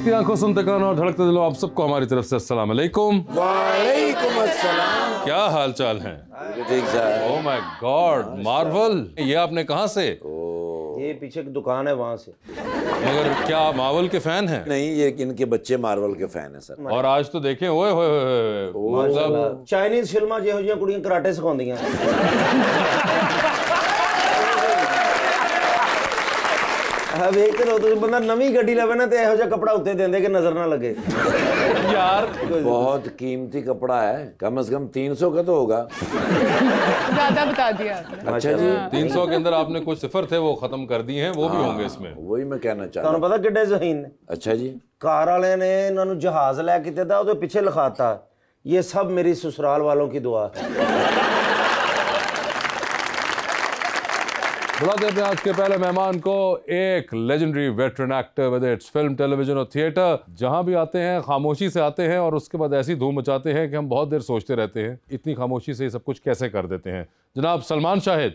देखती आंखों, सुनते कानों और धड़कते दिलों, आप सबको हमारी तरफ से अस्सलाम वालेकुम। वालेकुम अस्सलाम। क्या हाल चाल है? ठीक है। ओह माय गॉड, मार्वल, ये आपने कहाँ से? ये पीछे की दुकान है वहाँ से। मगर क्या आप मार्वल के फैन हैं? नहीं, ये इनके बच्चे मार्वल के फैन हैं सर। और आज तो देखें, ओए होए होए, मतलब चाइनीज फिल्मां ਜਿਹੋ ਜਿਹੀਆਂ ਕੁੜੀਆਂ कराटे सिखाਉਂਦੀਆਂ। हाँ वेखते रहो तुम, बंदा नवी गड्डी लवे ना तो ਇਹੋ ਜਿਹਾ कपड़ा उत्ते देंदे कि नजर ना लगे। यार बहुत कीमती कपड़ा है, कम से कम 300 का तो होगा। ज्यादा बता दिया आपने। अच्छा जी। 300 के अंदर आपने कुछ सिफर थे वो खत्म कर दिए हैं, वो भी होंगे इसमें। वही मैं कहना चाह रहा ਤੁਹਾਨੂੰ ਪਤਾ ਕਿੱਡੇ ਜ਼ਹੀਨ ਨੇ? अच्छा जी। ਕਾਰ ਵਾਲਿਆਂ ਨੇ ਇਹਨਾਂ ਨੂੰ ਜਹਾਜ਼ ਲੈ ਕੇ ਦਿੱਤਾ, ਉਹਦੇ ਪਿੱਛੇ ਲਿਖਾਤਾ ये सब मेरी ससुराल वालों की दुआ है। बुलाते हैं आज के पहले मेहमान को, एक legendary veteran actor with its film, television और थिएटर। जहां भी आते हैं खामोशी से आते हैं और उसके बाद ऐसी धूम मचाते हैं कि हम बहुत देर सोचते रहते हैं इतनी खामोशी से ये सब कुछ कैसे कर देते हैं। जनाब सलमान शाहिद।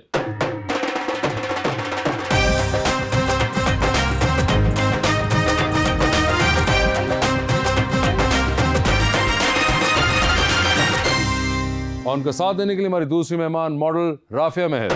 और उनका साथ देने के लिए हमारी दूसरी मेहमान model Rafia Mehar.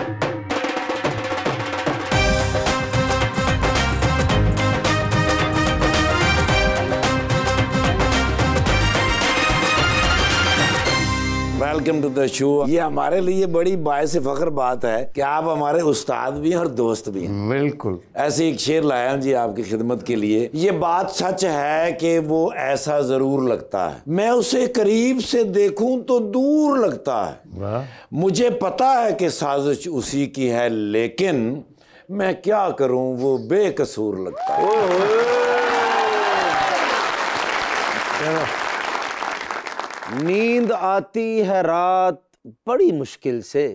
Welcome to the show. ये हमारे लिए बड़ी बायस फख्र बात है कि आप हमारे उस्ताद भी हैं और दोस्त भी हैं। बिल्कुल। ऐसे एक शेर लाया हूं जी आपकी खिदमत के लिए। ये बात सच है कि वो ऐसा जरूर लगता है, मैं उसे करीब से देखूं तो दूर लगता है। मुझे पता है कि साजिश उसी की है, लेकिन मैं क्या करूं वो बेकसूर लगता है। नींद आती है रात बड़ी मुश्किल से,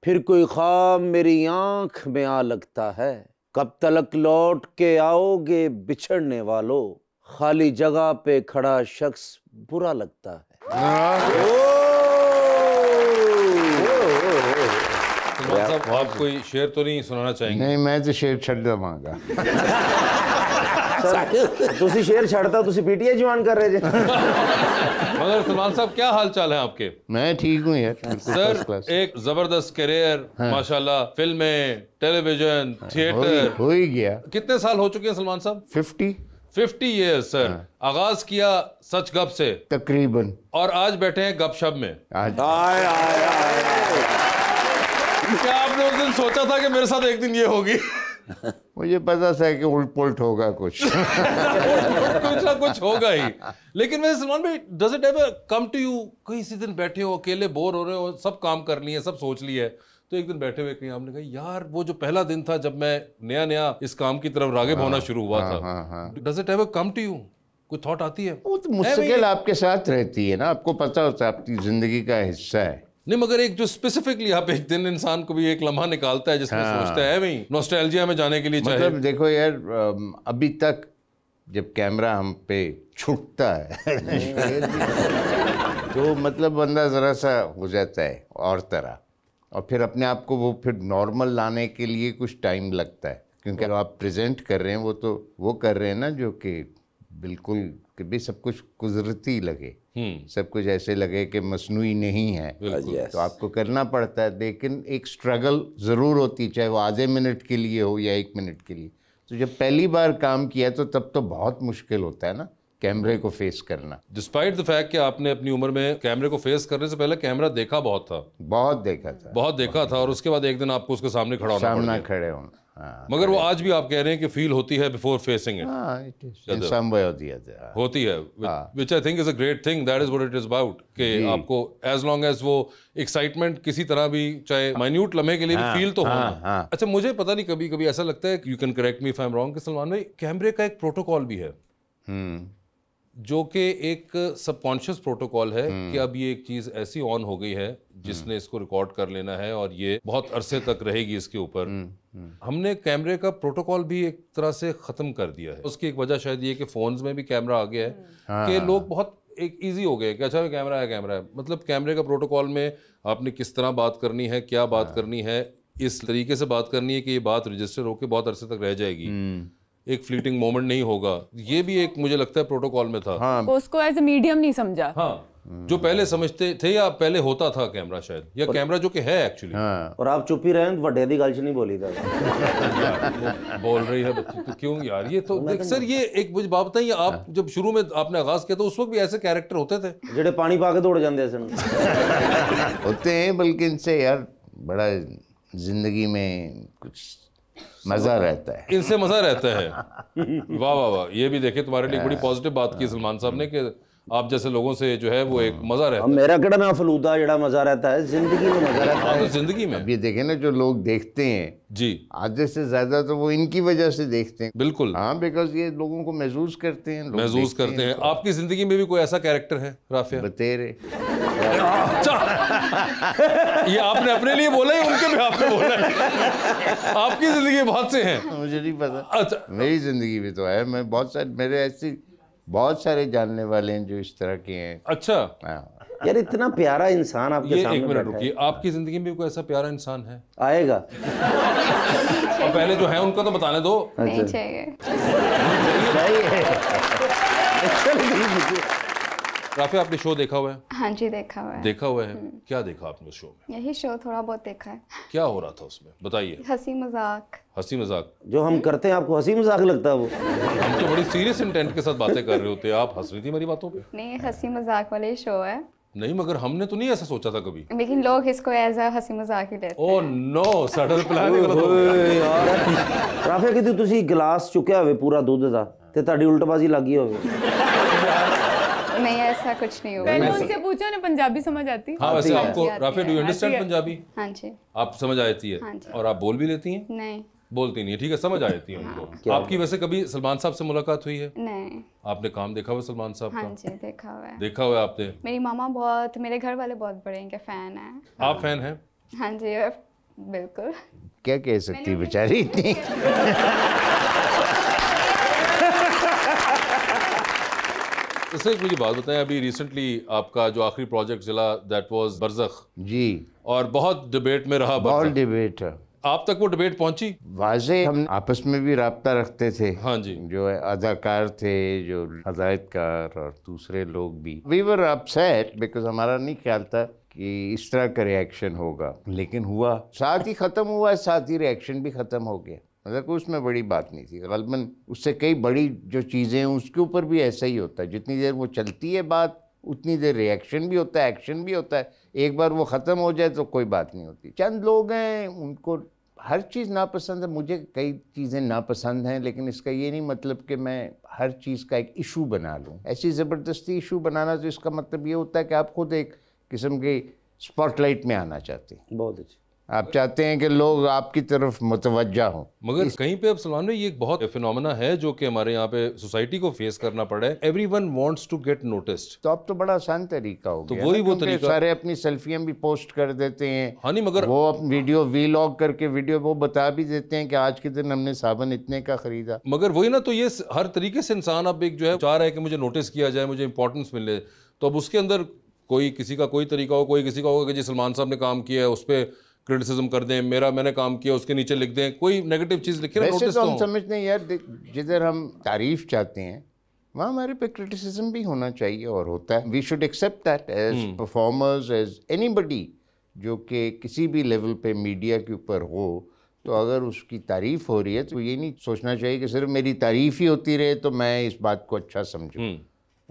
फिर कोई ख्वाब मेरी आंख में आ लगता है। कब तलक लौट के आओगे बिछड़ने वालों, खाली जगह पे खड़ा शख्स बुरा लगता है। साहब आप कोई शेर तो नहीं सुनाना चाहेंगे? नहीं, मैं तो शेर छड़ दवांगा। तुसी शेर छड़ता, तुसी पीटीआई ज्वाइन कर रहे थे। मगर सलमान साहब क्या हाल चाल है आपके? मैं ठीक हूँ यार सर, एक जबरदस्त करियर माशाल्लाह, फिल्में, टेलीविजन, थिएटर हो ही गया। कितने साल हो चुके हैं सलमान साहब? 50 ईयर्स सर। आगाज किया सच गप से तकरीबन, और आज बैठे हैं गपशप में। आज क्या आपने उस दिन सोचा था कि मेरे साथ एक दिन ये होगी? मुझे पता था कि उल्ट पुल्ट होगा कुछ। कुछ ना कुछ होगा ही। लेकिन वैसे सलमान भाई, does it ever come to you, किसी दिन बैठे हो अकेले बोर हो रहे हो, सब काम कर लिए, सब सोच लिए है, तो एक दिन बैठे हुए कहीं आपने कहा यार वो जो पहला दिन था जब मैं नया नया इस काम की तरफ राग़िब होना शुरू हुआ था, does it ever come to you, कोई थॉट आती है? वो तो मुश्किल आपके साथ रहती है ना, आपको पता होता है आपकी जिंदगी का हिस्सा है। नहीं, मगर एक जो स्पेसिफिकली आप एक दिन इंसान को भी एक लम्हा निकालता है जिसमें सोचता है वही नॉस्टैल्जिया में जाने के लिए चाहे। मतलब देखो यार, अभी तक जब कैमरा हम पे छूटता है तो मतलब बंदा ज़रा सा हो जाता है और तरह, और फिर अपने आप को वो फिर नॉर्मल लाने के लिए कुछ टाइम लगता है, क्योंकि आप प्रेजेंट कर रहे हैं वो तो वो कर रहे हैं ना जो कि बिल्कुल कि भी सब कुछ कुदरती लगे, सब कुछ ऐसे लगे कि मसनूई नहीं है, तो आपको करना पड़ता है। लेकिन एक स्ट्रगल ज़रूर होती, चाहे वो आधे मिनट के लिए हो या 1 मिनट के लिए। तो जब पहली बार काम किया तो तब तो बहुत मुश्किल होता है ना कैमरे को फेस करना। डिस्पाइट द फैक्ट कि आपने अपनी उम्र में कैमरे को फेस करने से पहले कैमरा देखा बहुत था, बहुत देखा था, और उसके बाद एक दिन आपको उसके सामने खड़ा होना पड़ा। खड़े होना। हाँ, मगर वो आज भी आप कह रहे हैं कि फील होती है बिफोर फेसिंग इट। होती है, which I think is a great thing, that is what it is about, कि आपको एज लॉन्ग एज वो एक्साइटमेंट किसी तरह भी, चाहे माइन्यूट लम्हे के लिए भी फील तो होना। अच्छा, मुझे पता नहीं, कभी कभी ऐसा लगता है, you can correct me if I am wrong, कि सलमान भाई कैमरे का एक प्रोटोकॉल भी है जो कि एक सबकॉन्शियस प्रोटोकॉल है कि अब ये एक चीज़ ऐसी ऑन हो गई है जिसने इसको रिकॉर्ड कर लेना है और ये बहुत अरसे तक रहेगी इसके ऊपर। हमने कैमरे का प्रोटोकॉल भी एक तरह से ख़त्म कर दिया है। उसकी एक वजह शायद ये कि फ़ोन्स में भी कैमरा आ गया है कि लोग बहुत एक ईजी हो गए कि अच्छा कैमरा है, मतलब कैमरे का प्रोटोकॉल में आपने किस तरह बात करनी है, क्या बात करनी है, इस तरीके से बात करनी है कि ये बात रजिस्टर होकर बहुत अरसे तक रह जाएगी। एक फ्लीटिंग मोमेंट नहीं होगा, ये भी एक मुझे लगता है प्रोटोकॉल में था। हाँ उसको एज ए मीडियम नहीं समझा। हाँ, जो पहले समझते थे या पहले होता था कैमरा शायद, या कैमरा जो कि है एक्चुअली। हाँ और आप चुप ही रहे, बड़े दी गल च नहीं बोली था। बोल रही है बच्ची तो क्यों यार, ये तो देख सर, ये एक मुझे बात बताइए, आप जब शुरू में आपने आगाज किया तो उस वक्त भी ऐसे कैरेक्टर होते थे जेडे पानी पा के दौड़ जाते सन। होते हैं, बल्कि इनसे यार बड़ा जिंदगी में कुछ मजा रहता है, इनसे मजा रहता है। वाह वाह वाह, ये भी देखे तुम्हारे लिए बड़ी पॉजिटिव बात की सलमान साहब ने कि आप जैसे लोगों से जो है वो एक मजा रहता अब मेरा केड़ा ना फलूदा जेड़ा मजा रहता है, जिंदगी में मजा रहता है। है। तो जिंदगी में अब ये देखें ना, जो लोग देखते हैं जी, आधे से ज्यादा तो वो इनकी वजह से देखते हैं। बिल्कुल हाँ, बिकॉज ये लोगों को महसूस करते हैं, लोग महसूस देखते करते हैं। आपकी जिंदगी में भी कोई ऐसा कैरेक्टर है राफिया? बतेरे। अच्छा, ये आपने अपने लिए बोला है, उनके भी आपने बोला है? आपकी जिंदगी में बहुत से हैं। मुझे नहीं पता, अच्छा, मेरी जिंदगी में तो है, मैं बहुत सारे, मेरे ऐसे बहुत सारे जानने वाले हैं जो इस तरह के हैं। अच्छा, हाँ। यार इतना प्यारा इंसान आपके ये सामने एक मिनट बैठा रुकिए, है, आपकी जिंदगी में भी कोई ऐसा प्यारा इंसान है? आएगा। और पहले जो है उनका तो बताने दो। नहीं चाहिए। सही है। राफिया, आपने शो देखा हुआ है? हाँ जी, देखा हुआ है। देखा हुआ है, क्या देखा आपने उस शो में? यही शो थोड़ा बहुत देखा है। क्या हो रहा था उसमें, बताइए। हंसी मजाक। हंसी मजाक? जो हम करते हैं आपको हंसी मजाक लगता है वो? हम तो बड़ी सीरियस इंटेंट के साथ बातें कर रहे होते, आप हंस रही थी मेरी बातों पे। नहीं, हंसी मजाक वाले शो है, नहीं, मगर हमने तो नहीं ऐसा सोचा था कभी। लेकिन लोग इसको एज अ हंसी मजाक ही लेते ओ नो, सडन प्लान गलत हो गया। ਓਏ ਯਾਰ ਰਾਫੇ ਕਿਤੇ ਤੁਸੀਂ ਗਲਾਸ ਚੁੱਕਿਆ ਹੋਵੇ ਪੂਰਾ ਦੁੱਧ ਦਾ ਤੇ ਤੁਹਾਡੀ ਉਲਟਬਾਜ਼ੀ ਲੱਗੀ ਹੋਵੇ। हैं। नहीं, ऐसा कुछ नहीं हुआ। पहले उनसे पूछो ना, पंजाबी समझ आती? हाँ, वैसे आती आपको है, Rafia, do you understand Punjabi? हाँ जी। आप समझ आती है? हाँ जी। और आप बोल भी लेती हैं? नहीं बोलती नहीं है, ठीक है, समझ आ जाती है उनको। आपकी वैसे कभी सलमान साहब से मुलाकात हुई है? नहीं। आपने काम देखा हुआ सलमान साहब हाँ का? जी, देखा हुआ है। देखा हुआ है आपने? मेरी मामा बहुत, मेरे घर वाले बहुत बड़े इनके फैन हैं। आप फैन हैं? हाँ जी, बिल्कुल। क्या कह सकती बेचारी इतनी। इससे एक मुझे बात बताएं, अभी रिसेंटली आपका जो आखिरी प्रोजेक्ट चला दैट वाज बरज़ख, जी, और बहुत डिबेट में रहा बहुत बरज़ख। डिबेट है। आप तक वो डिबेट पहुंची? वाजे हम आपस में भी राब्ता रखते थे। हाँ जी। जो अदाकार थे, जो हदायतकार और दूसरे लोग भी, वी वर अपसेट बिकॉज हमारा नहीं ख्याल था कि इस तरह का रिएक्शन होगा, लेकिन हुआ, साथ ही ख़त्म हुआ, साथ ही रिएक्शन भी ख़त्म हो गया। मतलब कोई उसमें बड़ी बात नहीं थी। गलबन उससे कई बड़ी जो चीज़ें हैं उसके ऊपर भी ऐसा ही होता है, जितनी देर वो चलती है बात उतनी देर रिएक्शन भी होता है, एक्शन भी होता है। एक बार वो ख़त्म हो जाए तो कोई बात नहीं होती। चंद लोग हैं उनको हर चीज़ नापसंद है, मुझे कई चीज़ें नापसंद हैं, लेकिन इसका ये नहीं मतलब कि मैं हर चीज़ का एक इशू बना लूँ। ऐसी ज़बरदस्ती इशू बनाना, तो इसका मतलब ये होता है कि आप खुद एक किस्म के स्पॉटलाइट में आना चाहते हैं। बहुत अच्छी। आप चाहते हैं कि लोग आपकी तरफ मुतवज्जा हों। मगर कहीं पे अब सलमान भाई, ये एक बहुत फिनोमेना है जो कि हमारे यहाँ पे सोसाइटी को फेस करना पड़ा है। Everyone wants to get noticed. तो अब तो बड़ा आसान तरीका हो तो गया वही ना, वो क्योंकि तरीका। सारे अपनी सेल्फियां भी पोस्ट कर देते हैं। हाँ नहीं, मगर वो वीडियो वीलॉग करके वीडियो वो बता भी देते हैं कि आज के दिन हमने साबुन इतने का खरीदा। मगर वही ना, तो ये हर तरीके से इंसान अब एक जो है चाह रहा है कि मुझे नोटिस किया जाए, मुझे इंपॉर्टेंस मिले। तो अब उसके अंदर कोई किसी का कोई तरीका हो, कोई किसी का होगा कि जी सलमान साहब ने काम किया है उस पर क्रिटिसिज्म कर दें, मैंने काम किया उसके नीचे लिख दें, कोई नेगेटिव चीज़ लिखे ना, वैसे नोटिस तो तो हम हो। समझते हैं यार, जिधर हम तारीफ चाहते हैं वहाँ हमारे पे क्रिटिसिज्म भी होना चाहिए, और होता है। We should accept that as performers, as anybody जो कि किसी भी लेवल पे मीडिया के ऊपर हो। तो अगर उसकी तारीफ हो रही है तो ये नहीं सोचना चाहिए कि सिर्फ मेरी तारीफ ही होती रहे तो मैं इस बात को अच्छा समझूं,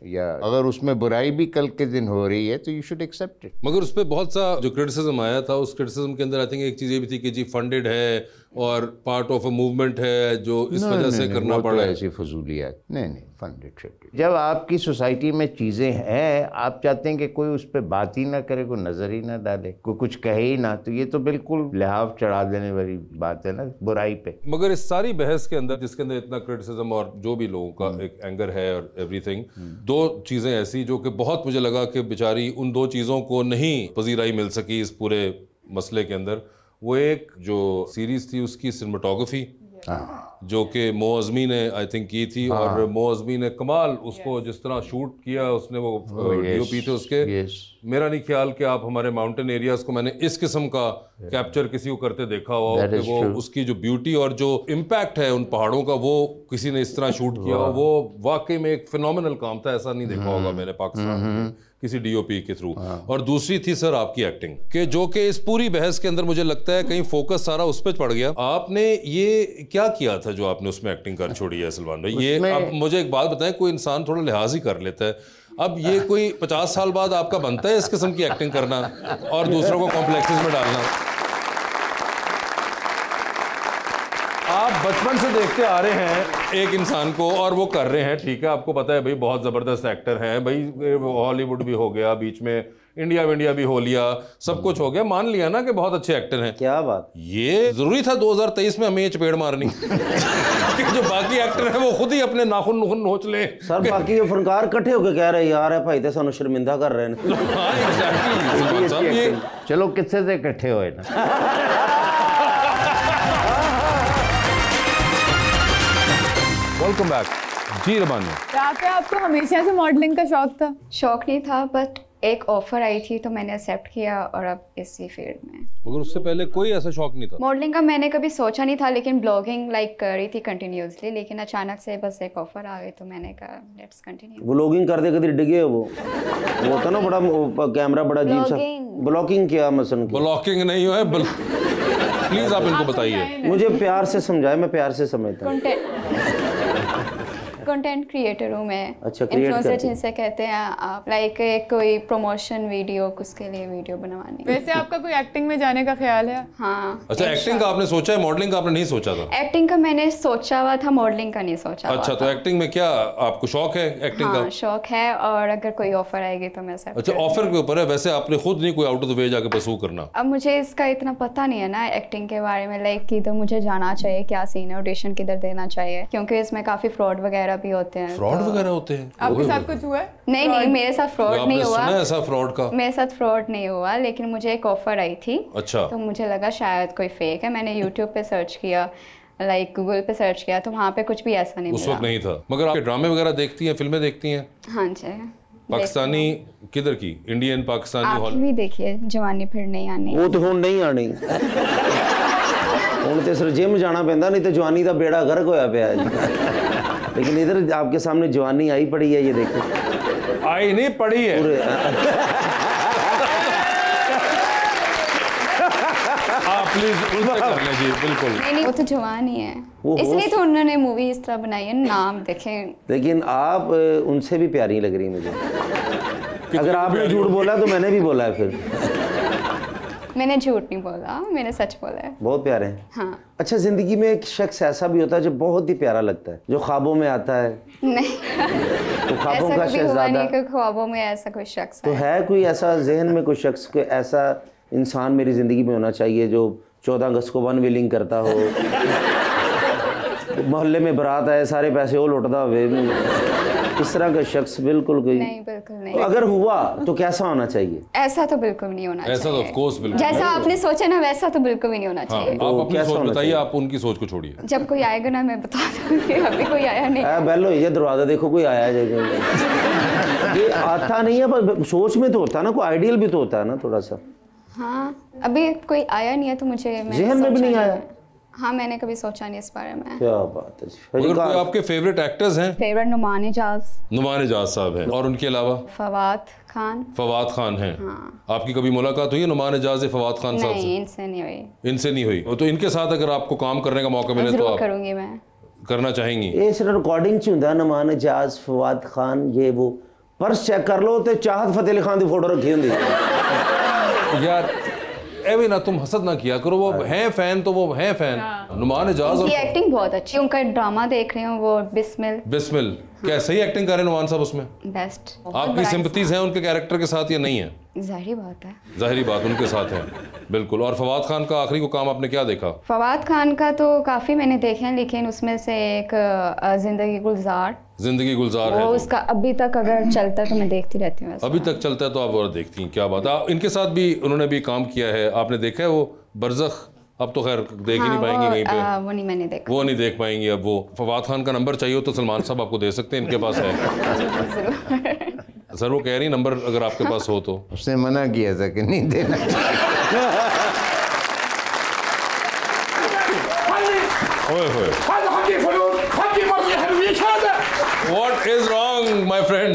या अगर उसमें बुराई भी कल के दिन हो रही है तो यू शुड एक्सेप्ट इट। मगर उस पर बहुत सा जो क्रिटिसिज्म आया था, उस क्रिटिसिज्म के अंदर आई थिंक एक चीज़ ये भी थी कि जी फंडेड है और पार्ट ऑफ अ मूवमेंट है जो इस वजह से करना पड़ा है। ऐसी फजूलियात नहीं, फंडेड शिट। जब आपकी सोसाइटी में चीज़ें हैं, आप चाहते हैं कि कोई उस पर बात ही ना करे, कोई नज़र ही ना डाले, कोई कुछ कहे ही ना, तो ये तो बिल्कुल लिहाफ चढ़ा देने वाली बात है ना बुराई पे। मगर इस सारी बहस के अंदर, जिसके अंदर इतना क्रिटिसिज्म और जो भी लोगों का एक एंगर है और एवरीथिंग, दो चीज़ें ऐसी जो कि बहुत मुझे लगा कि बेचारी उन दो चीज़ों को नहीं पजीराई मिल सकी इस पूरे मसले के अंदर। वो एक जो सीरीज़ थी उसकी सिनेमाटोग्राफी, जो कि मो अज़मी ने आई थिंक की थी। और मो अज़मी ने कमाल उसको जिस तरह शूट किया उसने, वो डीओपी थे उसके। मेरा नहीं ख्याल कि आप हमारे माउंटेन एरियाज को मैंने इस किस्म का कैप्चर किसी को करते देखा हो कि वो उसकी जो ब्यूटी और जो इम्पैक्ट है उन पहाड़ों का वो किसी ने इस तरह शूट किया हो, वो वाकई में एक फिनोमिनल काम था। ऐसा नहीं देखा होगा मैंने पाकिस्तान में किसी डीओपी के थ्रू। और दूसरी थी सर आपकी एक्टिंग के, जो कि इस पूरी बहस के अंदर मुझे लगता है कहीं फोकस सारा उस पर पड़ गया। आपने ये क्या किया था जो आपने उसमें एक्टिंग कर छोड़ी है सलमान भाई? ये अब मुझे एक बात बताएं, कोई इंसान थोड़ा लिहाज ही कर लेता है, अब ये कोई 50 साल बाद आपका बनता है इस किस्म की एक्टिंग करना और दूसरों को कॉम्प्लेक्सेस में डालना? आप बचपन से देखते आ रहे हैं एक इंसान को और वो कर रहे हैं, ठीक है, आपको पता है भाई बहुत ज़बरदस्त एक्टर हैं भाई, हॉलीवुड भी हो गया बीच में, इंडिया भी हो लिया, सब कुछ हो गया, मान लिया ना कि बहुत अच्छे एक्टर हैं। क्या बात, ये जरूरी था 2023 में हमें ये चपेड़ मारनी कि जो बाकी एक्टर हैं वो खुद ही अपने नाखून नोच ले। सर बाकी ये फनकार इकट्ठे होकर कह रहे यार है भाई ते सानू शर्मिंदा कर रहे हैं। हाँ एग्जैक्टली, ये चलो किससे से इकट्ठे हुए ना। वेलकम बैक जी रबानी। राफ़िया, आपको हमेशा से मॉडलिंग का शौक था? शौक नहीं था, बट एक ऑफर आई थी तो मैंने एक्सेप्ट किया और अब इसी फील्ड में। मगर उससे पहले कोई ऐसा शौक नहीं था? मॉडलिंग का मैंने कभी सोचा नहीं था, लेकिन ब्लॉगिंग लाइक कर रही थी कंटिन्यूसली, लेकिन अचानक से बस एक ऑफर आ गई तो मैंने कहा लेट्स कंटिन्यू। व्लॉगिंग करते कभी डिगे वो होता ना बड़ा कैमरा बड़ा अजीब सा। ब्लॉगिंग क्या मसलन? ब्लॉकिंग नहीं है प्लीज आप इनको बताइए। मुझे प्यार से समझाए, मैं प्यार से समझता हूँ। कंटेंट क्रिएटर हूँ मैं। अच्छा, इन्फ्लुएंसर जिनसे कहते हैं आप, लाइक कोई प्रमोशन वीडियो उसके लिए वीडियो बनवानी। वैसे आपका कोई एक्टिंग में जाने का ख्याल है? हाँ। अच्छा, एक्टिंग का आपने सोचा है, मॉडलिंग का आपने नहीं सोचा था? एक्टिंग का मैंने सोचा हुआ था, मॉडलिंग का नहीं सोचा। अच्छा, तो एक्टिंग में क्या आपको शौक है एक्टिंग का? शौक है, और अगर कोई ऑफर आएगी तो मैं सब। अच्छा, ऑफर के ऊपर है, वैसे आपने खुद नहीं कोई आउट ऑफ द वे जाके परस्यू करना? अब मुझे इसका इतना पता नहीं है ना एक्टिंग के बारे में, लाइक किधर मुझे जाना चाहिए, क्या सीन है, ऑडिशन किधर देना चाहिए, क्योंकि इसमें काफी फ्रॉड वगैरह भी होते हैं। फ्रॉड वगैरह होते हैं? आपके साथ कुछ हुआ है? नहीं, मेरे साथ फ्रॉड नहीं हुआ। ऐसा फ्रॉड का मेरे साथ फ्रॉड नहीं हुआ, लेकिन मुझे एक ऑफर आई थी। अच्छा। तो मुझे लगा शायद कोई फेक है, मैंने यूट्यूब पे सर्च किया, लाइक गूगल पे सर्च किया, तो वहाँ पे कुछ भी ऐसा नहीं उस वक्त नहीं था। मगर आप ड्रामे वगैरह देखती हैं, फिल्में देखती हैं? हाँ जी। पाकिस्तानी किधर की? इंडियन पाकिस्तानी? आप भी देखिए जवानी फिर नहीं आनी। वो तो हुण नहीं आनी, हुण तो सिर्फ जिम जाना पैंदा, नहीं तो जवानी का बेड़ा गर्क होया पिया है। लेकिन इधर आपके सामने जवानी आई पड़ी है, ये देखो। आई नहीं पड़ी है पूरे आप प्लीज उल्टा कर लें जी। बिल्कुल नहीं, वो तो जवान ही है, इसलिए तो उन्होंने मूवी इस तरह बनाई है, नाम देखें। लेकिन आप उनसे भी प्यारी लग रही मुझे। अगर आपने झूठ बोला तो मैंने भी बोला है फिर। मैंने झूठ नहीं बोला, मैंने सच बोला है। बहुत प्यारे हैं। हाँ। अच्छा, जिंदगी में एक शख्स ऐसा भी होता है जो बहुत ही प्यारा लगता है, जो ख्वाबों में आता है? नहीं, तो ख्वाबों ऐसा का कभी हुआ शहजादा नहीं कि ख्वाबों में ऐसा कोई शख्स तो है? कोई ऐसा जहन में कोई शख्स, कोई ऐसा इंसान मेरी जिंदगी में होना चाहिए जो 14 अगस्त को वन व्हीलिंग करता हो, मोहल्ले में बारात आए सारे पैसे वो लुटता हो, इस तरह का शख्स? बिल्कुल कोई नहीं, बिल्कुल नहीं। तो अगर हुआ तो कैसा होना चाहिए? ऐसा तो बिल्कुल नहीं होना चाहिए। ऐसा तो ऑफ कोर्स बिल्कुल, जैसा आपने सोचा ना वैसा तो बिल्कुल भी नहीं होना चाहिए। आप अपनी कैसा सोच होना बताइए, चाहिए? आप उनकी सोच को छोड़िए। जब कोई आएगा ना मैं बता दूंगी, अभी कोई आया नहीं। बेल ये दरवाजा देखो, कोई आया है। ये आता नहीं है, पर सोच में तो होता है ना, कोई आइडियल भी तो होता है ना थोड़ा सा। हाँ, अभी कोई आया नहीं है तो मुझे जहन में भी नहीं आया। हाँ, मैंने कभी सोचा नहीं इस बारे में। क्या बात है। अगर कोई आपके फेवरेट एक्टर्स हैं? फेवरेट नुमान एजाज। नुमान एजाज साहब हैं, और उनके अलावा? फवाद खान। फवाद खान हैं। हाँ। आपकी कभी मुलाकात हुई है नुमान एजाज फवाद खान साहब से? नहीं, इनसे नहीं हुई। इनसे नहीं हुई? तो इनके साथ अगर आपको काम करने का मौका मिले तो आप करूंगी, मैं करना चाहेंगी? ये सिर्फ रिकॉर्डिंग च हुंदा, नुमान एजाज, फवाद खान, ये वो। पर्स चेक कर लो तो चाहत फतेह अली खान की फोटो रखी होंगी। यार एवी ना तुम हसद ना किया करो, वो हैं फैन तो वो हैं फैन। नुमान एजाज उनकी एक्टिंग बहुत अच्छी, उनका ड्रामा देख रही हूँ वो बिस्मिल। बिस्मिल क्या सही एक्टिंग कर रहे हैं नुमान साहब उसमें? बेस्ट। आपकी सिंपैथीज हैं उनके कैरेक्टर के साथ या नहीं है? जाहिर बात है, जाहिरी बात उनके साथ है बिल्कुल। और फवाद खान का आखिरी को काम आपने क्या देखा? फवाद खान का तो काफ़ी मैंने देखे हैं, लेकिन उसमें से एक जिंदगी गुलजार है वो उसका अभी तक अगर चलता है तो मैं देखती रहती हूँ। अभी तक चलता है तो आप और देखती हैं? क्या बात है। इनके साथ भी उन्होंने भी काम किया है, आपने देखा है वो बरज़ख अब तो खैर देख ही नहीं पाएंगी कहीं पे। वो नहीं, मैंने देखा। वो नहीं देख पाएंगी अब वो। फवाद खान का नंबर चाहिए हो तो सलमान साहब आपको दे सकते हैं, इनके पास है। सर वो कह रही नंबर अगर आपके पास हो तो। उसने मना किया था कि नहीं देना। What is wrong, my friend?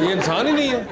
ये इंसान ही नहीं है।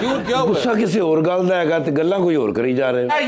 क्यों, क्या हुआ? गुस्सा किसी और गल दा हैगा ते गल्लां कोई और करी जा रहे हो।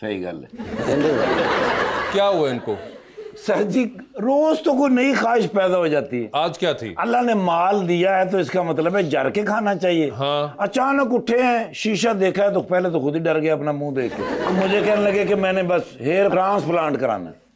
सही गल है। क्या हुआ इनको? सर जी रोज तो कोई नई ख्वाहिश पैदा हो जाती है। आज क्या थी? अल्लाह ने माल दिया है तो इसका मतलब है जर के खाना चाहिए। हाँ। अचानक उठे हैं, शीशा देखा है तो पहले तो खुद ही डर गया अपना मुंह देख के। तो मुझे कहने लगे कि मैंने बस हेयर ट्रांसप्लांट कराना है।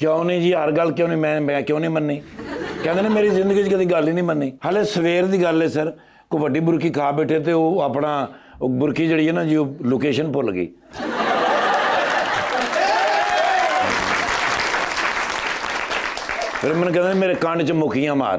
क्यों नहीं जी, हर गल क्यों नहीं, मैं क्यों नहीं मननी? कहते ने मेरी जिंदगी च कदी गल ही नहीं मननी। हाले सवेर दी गल है सर, कोई वड्डी बुरकी खा बैठे ते वो अपना बुरकी जड़ी है ना जी, लोकेशन भुल गई। फिर मैंने कहते मेरे कान च मुखियां मार।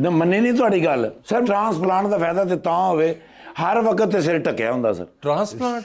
मन्नी नहीं थोड़ी गल सर। ट्रांसप्लांट का फायदा तो होवे हर वक्त सिर ढकिया हुंदा सर। ट्रांसप्लांट?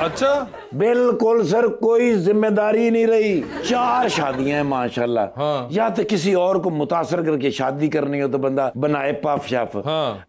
अच्छा। बिल्कुल सर, कोई जिम्मेदारी नहीं रही। 4 शादियां हैं माशाल्लाह। हाँ। या तो किसी और को मुतासर करके शादी करनी हो तो बंदा बनाए पफ शफ। हाँ।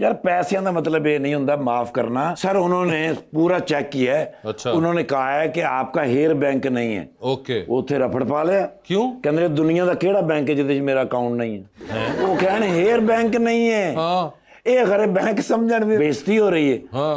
यार पैसों का मतलब ये नहीं होता माफ करना सर। उन्होंने पूरा चेक किया है। अच्छा। उन्होंने कहा है कि आपका हेयर बैंक नहीं है। ओके। उथे रफड़ पा लिया। क्यों? कहते दुनिया का केड़ा बैंक है जिदे मेरा अकाउंट नहीं है? वो कहने हेयर बैंक नहीं है। हाँ। ये खरे बैंक समझण में बेइज्जती हो रही है। हाँ।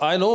I know.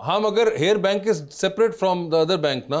हाँ मगर here bank is separate from the other bank ना?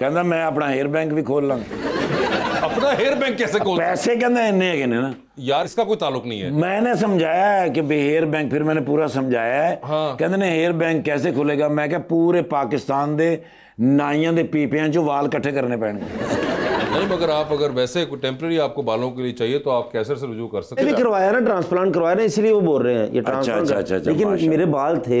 कहता मैं अपना हेयर बैंक भी खोल लाऊं। अपना हेयर बैंक कैसे खोल? पैसे कहते इन्ने है ना यार इसका कोई ताल्लुक नहीं है। मैंने समझाया है कि हेयर बैंक, फिर मैंने पूरा समझाया है। हाँ। कहते ने हेयर बैंक कैसे खुलेगा? मैं क्या पूरे पाकिस्तान दे नाइयां दे पीपियां चो वाल इकट्ठे करने पैणगे। नहीं मगर आप अगर वैसे कोई टेम्पररी आपको बालों के लिए चाहिए तो आप कैसर से रुजू कर सकते मैंने हैं। करवाया ना, ट्रांसप्लांट करवाया ना, इसलिए वो बोल रहे हैं ये ट्रांसप्लांट। अच्छा, लेकिन माशाल्लाह। मेरे बाल थे,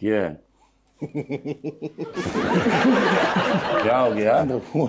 ये है। क्या हो गया? ओह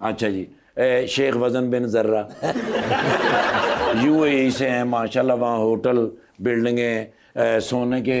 अच्छा जी शेख वजन बिन जर्रा यूएई से हैं माशाल्लाह। वहाँ होटल, बिल्डिंगें, सोने के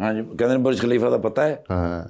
हाँ जी कहते हैं बुर्ज खलीफा का पता है।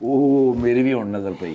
ओह मेरी भी होने नजर पई।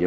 ये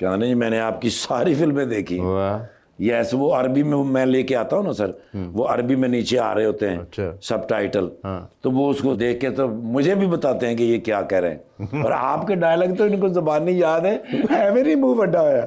कहते नहीं मैंने आपकी सारी फिल्में देखी। वाह। यस वो अरबी में मैं लेके आता हूँ ना सर, वो अरबी में नीचे आ रहे होते हैं अच्छा। सब टाइटल। हाँ। तो वो उसको देख के तो मुझे भी बताते हैं कि ये क्या कह रहे हैं। और आपके डायलॉग तो इनको जुबान नहीं याद है मेरी मुंह बड़ा होया।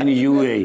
In UAE.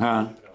हाँ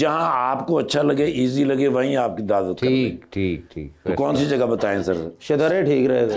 जहाँ आपको अच्छा लगे, इजी लगे, वहीं आपकी दावत करें। ठीक ठीक ठीक। तो कौन सी जगह बताएं सर? शदरे ठीक रहेगा।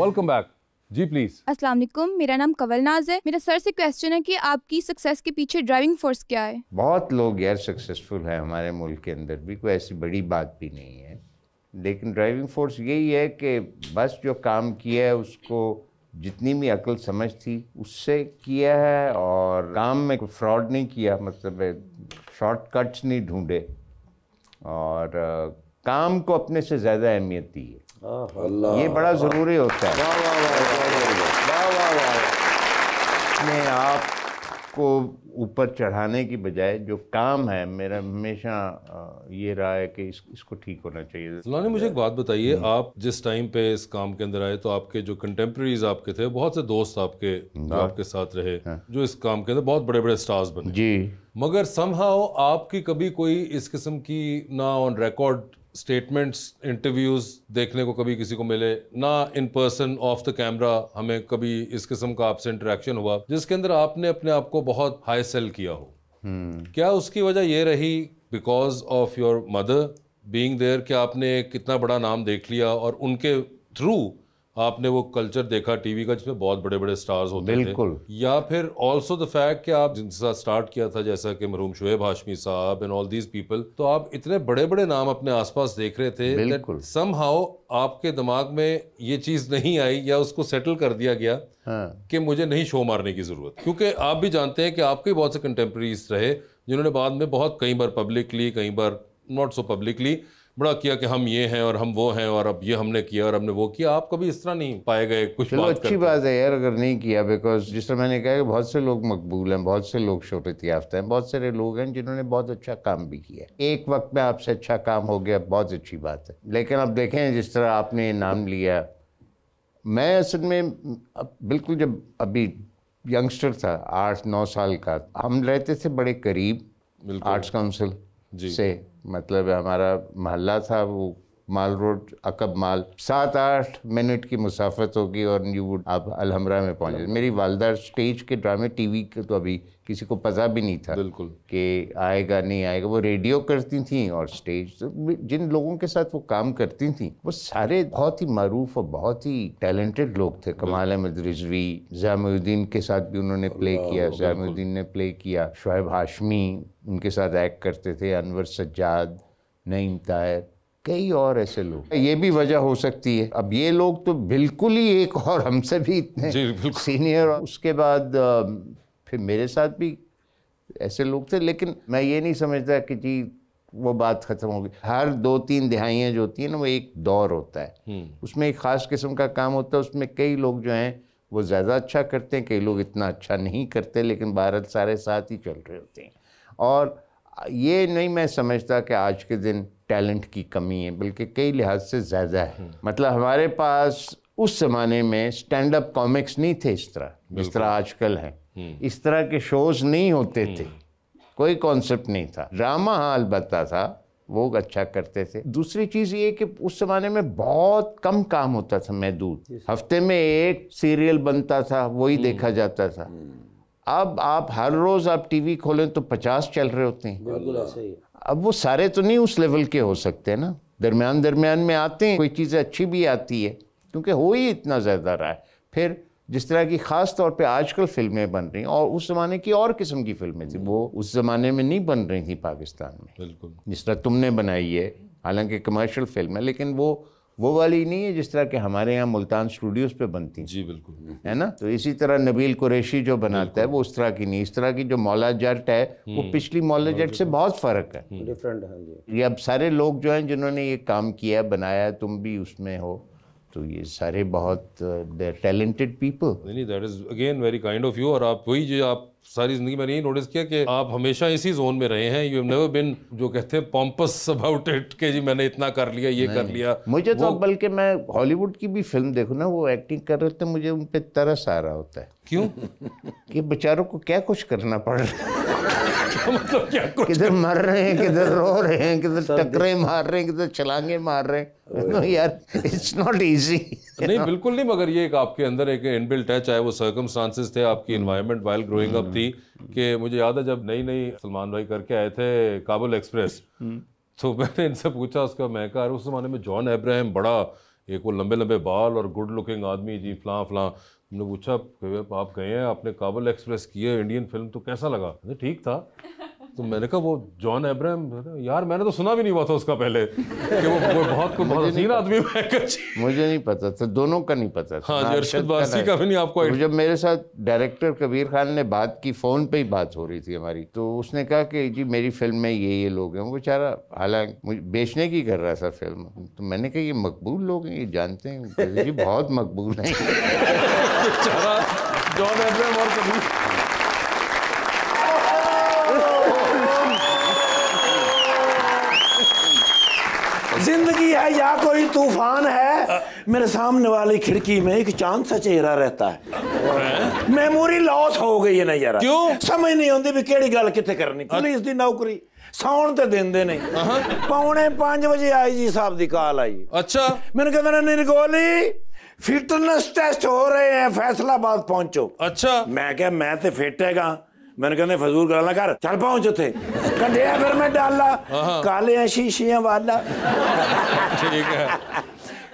Welcome back ji please. अस्सलाम वालेकुम, मेरा नाम कंवल नाज है। मेरा सर से क्वेश्चन है कि आपकी सक्सेस के पीछे ड्राइविंग फोर्स क्या है? बहुत लोग यार सक्सेसफुल है हमारे मुल्क के अंदर भी, कोई ऐसी बड़ी बात भी नहीं है। लेकिन ड्राइविंग फोर्स यही है कि बस जो काम किया है उसको जितनी भी अक्ल समझ थी उससे किया है, और काम में कोई फ्रॉड नहीं किया, मतलब शॉर्टकट्स नहीं ढूंढे, और काम को अपने से ज़्यादा अहमियत दी है। ये बड़ा ज़रूरी होता है। अपने आप को ऊपर चढ़ाने की बजाय जो काम है मेरा हमेशा ये रहा है कि इसको ठीक होना चाहिए। सलानी, मुझे एक बात बताइए, आप जिस टाइम पे इस काम के अंदर आए तो आपके जो कंटेम्प्रेरीज आपके थे, बहुत से दोस्त आपके जो आपके साथ रहे, जो इस काम के अंदर बहुत बड़े बड़े स्टार्स बने जी, मगर समहाउ आपकी कभी कोई इस किस्म की ना ऑन रिकॉर्ड स्टेटमेंट्स, इंटरव्यूज देखने को कभी किसी को मिले ना, in person of the camera हमें कभी इस किस्म का आपसे इंटरेक्शन हुआ जिसके अंदर आपने अपने आप को बहुत हाई सेल किया हो? क्या उसकी वजह ये रही because of your mother being there कि आपने कितना बड़ा नाम देख लिया और उनके थ्रू आपने वो कल्चर देखा टीवी का जिसमें बहुत बड़े बड़े स्टार्स होते बिल्कुल थे, या फिर ऑल्सो द फैक्ट कि आप जिनके साथ स्टार्ट किया था जैसा कि मरहूम शुएब हाशमी साहब एंड ऑल दीज पीपल, तो आप इतने बड़े बड़े नाम अपने आसपास देख रहे थे बिल्कुल। समहाउ आपके दिमाग में ये चीज़ नहीं आई या उसको सेटल कर दिया गया कि मुझे नहीं शो मारने की ज़रूरत? क्योंकि आप भी जानते हैं कि आपके बहुत से कंटेम्प्रेरीज रहे जिन्होंने बाद में बहुत कई बार पब्लिकली, कई बार नॉट सो पब्लिकली बड़ा किया कि हम ये हैं और हम वो हैं और अब ये हमने किया और हमने वो किया। आप कभी इस तरह नहीं पाए गए? कुछ चलो बात अच्छी बात है यार अगर नहीं किया, बिकॉज जिस तरह मैंने कहा कि बहुत से लोग मकबूल हैं, बहुत से लोग शोहरत याफ्ता हैं, बहुत सारे लोग हैं जिन्होंने बहुत अच्छा काम भी किया। एक वक्त में आपसे अच्छा काम हो गया, बहुत अच्छी बात है। लेकिन अब देखें जिस तरह आपने नाम लिया, मैं असल में बिल्कुल जब अभी यंगस्टर था 8-9 साल का, हम रहते थे बड़े करीब आर्ट्स काउंसिल से, मतलब हमारा मोहल्ला था वो माल रोड, अकब माल, 7-8 मिनट की मुसाफत होगी और यू वुड आप अलहमरा में पहुंच जाए। मेरी वालदा स्टेज के ड्रामे, टीवी के तो अभी किसी को पता भी नहीं था बिल्कुल कि आएगा नहीं आएगा, वो रेडियो करती थी और स्टेज, तो जिन लोगों के साथ वो काम करती थी वो सारे बहुत ही मारूफ और बहुत ही टैलेंटेड लोग थे। कमाल अहमद रिजवी, ज़ैमुद्दीन के साथ भी उन्होंने प्ले किया, ज़ैमुद्दीन ने प्ले किया, शुएब हाशमी उनके साथ एक्ट करते थे, अनवर सज्जाद, नईम ताहिर, कई और ऐसे लोग। ये भी वजह हो सकती है। अब ये लोग तो बिल्कुल ही एक और हमसे भी इतने सीनियर, उसके बाद फिर मेरे साथ भी ऐसे लोग थे, लेकिन मैं ये नहीं समझता कि जी वो बात ख़त्म हो गई। हर 2-3 दिहाइयाँ जो होती हैं ना, वो एक दौर होता है, उसमें एक ख़ास किस्म का काम होता है, उसमें कई लोग जो हैं वो ज़्यादा अच्छा करते हैं, कई लोग इतना अच्छा नहीं करते, लेकिन भारत सारे साथ ही चल रहे होते हैं। और ये नहीं मैं समझता कि आज के दिन टैलेंट की कमी है, बल्कि कई लिहाज से ज़्यादा है। मतलब हमारे पास उस ज़माने में स्टैंड अप कॉमिक्स नहीं थे इस तरह जिस तरह आजकल हैं, इस तरह के शोज़ नहीं होते थे, कोई कॉन्सेप्ट नहीं था। ड्रामा हाँ अलबत्ता था, वो अच्छा करते थे। दूसरी चीज़ ये कि उस ज़माने में बहुत कम काम होता था, महदूद, हफ्ते में एक सीरियल बनता था, वही देखा जाता था। अब आप हर रोज़ आप टीवी खोलें तो 50 चल रहे होते हैं। बिल्कुल ऐसे ही। अब वो सारे तो नहीं उस लेवल के हो सकते ना, दरमियान में आते हैं, कोई चीज़ें अच्छी भी आती है क्योंकि हो ही इतना ज़्यादा रहा है। फिर जिस तरह की ख़ास तौर पे आजकल फ़िल्में बन रही हैं, और उस ज़माने की और किस्म की फ़िल्में थी, वो उस ज़माने में नहीं बन रही थी पाकिस्तान में, बिल्कुल जिस तरह तुमने बनाई है, हालांकि कमर्शियल फिल्म है, लेकिन वो वाली नहीं है जिस तरह के हमारे यहाँ मुल्तान स्टूडियोज़ पे बनती जी, बिल्कुल है ना। तो इसी तरह नबील कुरैशी जो बनाता है वो उस तरह की नहीं, इस तरह की जो मौला जट है वो पिछली मौला जट से बहुत फ़र्क है, डिफरेंट है। ये अब सारे लोग जो हैं जिन्होंने ये काम किया बनाया, तुम भी उसमें हो, तो ये सारे बहुत टैलेंटेड पीपल। नहीं, that is again very kind of you. और आप वही जो आप सारी जिंदगी मैंने यही नोटिस किया कि आप हमेशा इसी जोन में रहे हैं। यू हैव नेवर बीन जो कहते हैं पॉम्पस अबाउट इट कि जी मैंने इतना कर लिया, ये कर लिया। मुझे तो बल्कि मैं हॉलीवुड की भी फिल्म देखो ना, वो एक्टिंग कर रहे थे, मुझे उन पे तरस आ रहा होता है। क्यों? कि बेचारों को क्या कुछ करना पड़ रहा है मतलब क्या कुछ, किधर मर रहे हैं, किधर रो रहे हैं, किधर टकरे मार रहे हैं, किधर छलांगे मार रहे हैं। नो यार, इट्स नॉट इजी। नहीं बिल्कुल नहीं, मगर ये एक आपके अंदर एक इनबिल्ट है, चाहे वो सर्कमस्टांसेस थे, आपकी एनवायरनमेंट वाइल ग्रोइंग अप थी। कि मुझे याद है जब नई सलमान भाई करके आए थे काबुल एक्सप्रेस, तो मैंने इनसे पूछा, उसका मैं कहा उस जमाने में जॉन अब्राहम बड़ा एक वो लंबे लंबे बाल और गुड लुकिंग आदमी जी, फलां फलां। हमने पूछा आप गए हैं, आपने काबुल एक्सप्रेस की है, इंडियन फिल्म, तो कैसा लगा? ठीक था। तो मैंने कहा वो जॉन अब्राहम, यार मैंने तो सुना भी नहीं हुआ था उसका पहले कि वो बहुत हसीन आदमी है। मुझे नहीं पता था, दोनों का नहीं पता था। हाँ, अरशद वारसी का भी नहीं आपको। जब मेरे साथ डायरेक्टर कबीर खान ने बात की, फ़ोन पे ही बात हो रही थी हमारी, तो उसने कहा कि जी मेरी फिल्म में ये लोग हैं। वो बेचारा हालांकि मुझे बेचने की कर रहा था फिल्म, तो मैंने कहा ये मकबूल लोग हैं, ये जानते हैं जी, बहुत मकबूल हैं। जॉन अब्राहम और कबीर क्या कोई तूफान है? मेरे सामने वाली खिड़की में एक चांद सा चेहरा रहता है। मेमोरी लॉस हो गई है ना यार। क्यों? समझ नहीं आती भी केड़ी गल किथे करनी। पुलिस दी नौकरी सौन ते देंदे नहीं। 4:45 बजे IG साहब दी कॉल आई। अच्छा, मैंने कहता निर्गोली फिटनेस टेस्ट हो रहे हैं, फैसलाबाद पहुंचो। अच्छा, मैं क्या मैं ते फिट हैगा। मैंने कहते फजूल गल्लां कर, चल पहुंच उथे। कढ़िया फिर मैं डाला काले शीशियां वाला। ठीक है।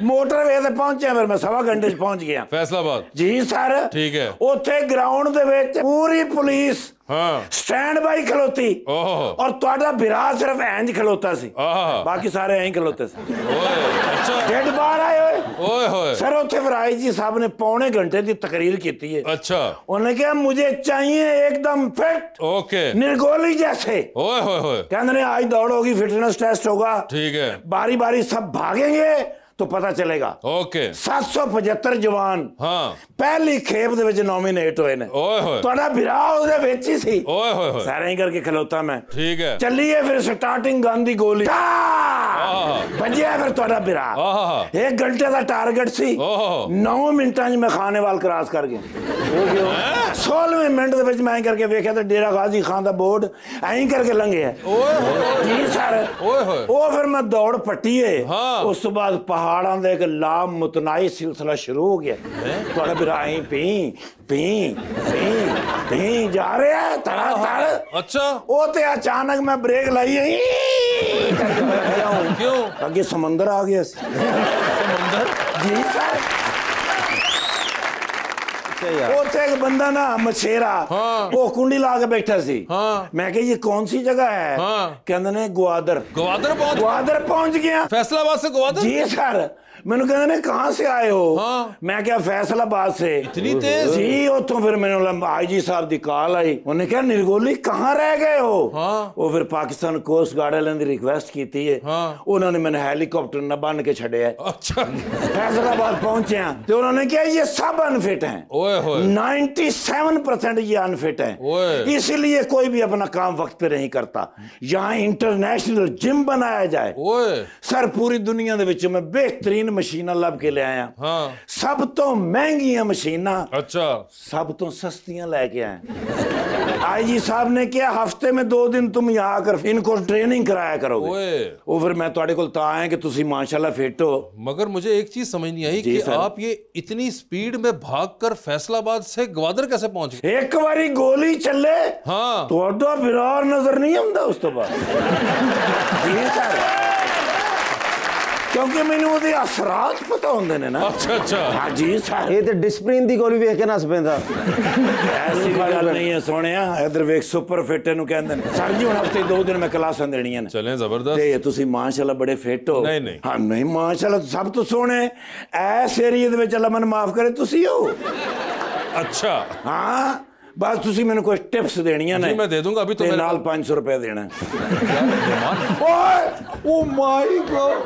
मोटरवे ते पहुंचे, फिर मैं 1.25 घंटे च पहुंच गया फैसलाबाद। जी सर। ठीक है। उथे ग्राउंड दे विच पूरी पुलिस हाँ। स्टैंड बाई खलोती और तुहाडा बिरा सिर्फ इंज खलोता सी, बाकी सारे ऐं खलोते सी। अच्छा, डेढ़ बार आए ओए होए। सर उथे फिर IG साहब ने 1.25 घंटे की तकरीर की है। अच्छा, उन्होंने कहा मुझे चाहिए एकदम फिट, ओके, निर्गोली जैसे। ओए होए होए। कहते आज दौड़ होगी, फिटनेस टेस्ट होगा। ठीक है। बारी बारी सब भागेंगे तो पता चलेगा। ओके। 775 जवान हाँ पहली खेप दे विच नॉमिनेट होए ने। ओए होए। तुहाडा बिरा उहदे विच ही सी। ओए होए होए। सारे ही करके खलोता मैं। ठीक है। चलिए फिर स्टार्टिंग गन दी गोली बजिया, फिर तुहाडा बिरा 1 घंटे का टारगेट सी। 9 मिनटां च मैं खानेवाल क्रॉस कर गया। 16वें मिनट दे विच मैं करके वेख्या तो डेरा गाजी खान दा बोर्ड ऐं करके लंघे है। जी सर। ओ फिर मैं दौड़ पट्टी है। उस तो बाद पहाड़ां दे एक लामुतनाई सिलसिला शुरू हो गया। तुहाडा बिरा ऐं पी पी पी पी जा रहा है तड़ा तड़। अच्छा। ओ ते अचानक मैं ब्रेक लाई क्यों? आगे समंदर आ गया। समंदर? जी सर। उसे एक बंदा ना मछेरा वो कुंडी ला के बैठा सी। मैं कहा ये कौन सी जगह है? कहते ने ग्वादर। ग्वादर पहुंच गया। फैसलाबाद से ग्वादर? जी सर। मैंने कहते ने कहाँ से आए हो? मैं क्या फैसलाबाद से। इतनी तेज? जी। उतों फिर मैंने IG साहब की कॉल आई। उन्होंने कहा निर्गोली कहाँ रह गए हो? वो फिर पाकिस्तान कोस्ट गार्ड वाले ने रिक्वेस्ट की थी। उन्होंने मैंने हेलीकॉप्टर न बन के छड़े। अच्छा। फैसलाबाद पहुंचे हैं तो उन्होंने कहा ये सब अनफिट हैं। 97% ये अनफिट हैं। इसीलिए कोई भी अपना काम वक्त पे नहीं करता। यहाँ इंटरनेशनल जिम बनाया जाए। सर पूरी दुनिया दे विच मैं बेहतरीन मशीनां लभ के ले आया। सब तो महंगियां मशीनां, अच्छा, सब तो सस्तियां लेके आए। IG साहब ने क्या हफ्ते में 2 दिन तुम यहाँ आकर इनको ट्रेनिंग कराया करोगे। वो फिर मैं तुहाडे कोल तां आया कि तुसी माशाल्लाह फिट हो। मगर मुझे एक चीज समझ नहीं आई कि आप ये इतनी स्पीड में भागकर फैसलाबाद से ग्वादर कैसे पहुंच गए? एक बारी गोली चले तुहाडा बिरार नजर नहीं आंदा उस तो बाद। जी सर। क्योंकि मैंने वो असरात पता होंगे ने ना। अच्छा अच्छा। हाँ जी सर। ये तो डिस्प्लिन दी गोली वेख के नस पैंदा। ऐसी गल नहीं है सोनिया। इधर वेख सुपर फिट नु कहंदे ने। सर जी हुण हफ्ते 2 दिन मैं क्लासां देणियां ने। चलें जबरदस्त। ते तुसी माशाल्लाह बड़े फिट हो। नहीं नहीं। हां नहीं माशाल्लाह सब तो सोहणे ऐस एरिया दे विच अल्लाह मन माफ करे तुसी हो। अच्छा। हां बस तुसी मैंने कोई टिप्स देनियां ने। मैं दे दूंगा अभी तो नाल 500 रुपए देना। ओए oh my God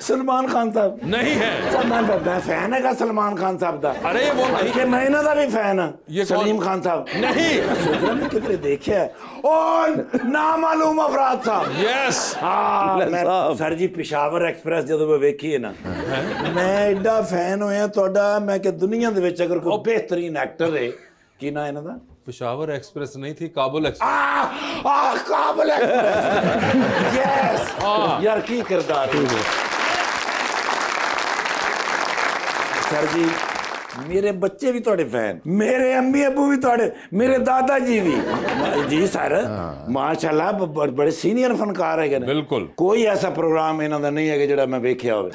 Salman Khan साहब नहीं है। सलमान मैं फैन है का सलमान खान साहब दा। अरे ये वो नहीं कि मैं इना दा भी फैन है। ये सलीम खान साहब नहीं। सोच रहा मैं किधरे देखा है। और नामालूम अफराद साहब। यस। हां मैं सर जी पेशावर एक्सप्रेस जदों मैं वेखी है ना मैं एडा फैन होया तोड़ा। मैं कि दुनिया दे विच अगर कोई बेहतरीन एक्टर है की ना इना दा। पेशावर एक्सप्रेस नहीं थी, Kabul express. Kabul express. Yes यार की किरदार है सर जी। मेरे बच्चे भी थोड़े फैन, मेरे अम्मी अबू भी थोड़े, मेरे दादाजी भी। जी सर माशाल्लाह बड़े सीनियर फनकार है। बिल्कुल कोई ऐसा प्रोग्राम इन्हां दा नहीं है जेड़ा मैं वेख्या होवे।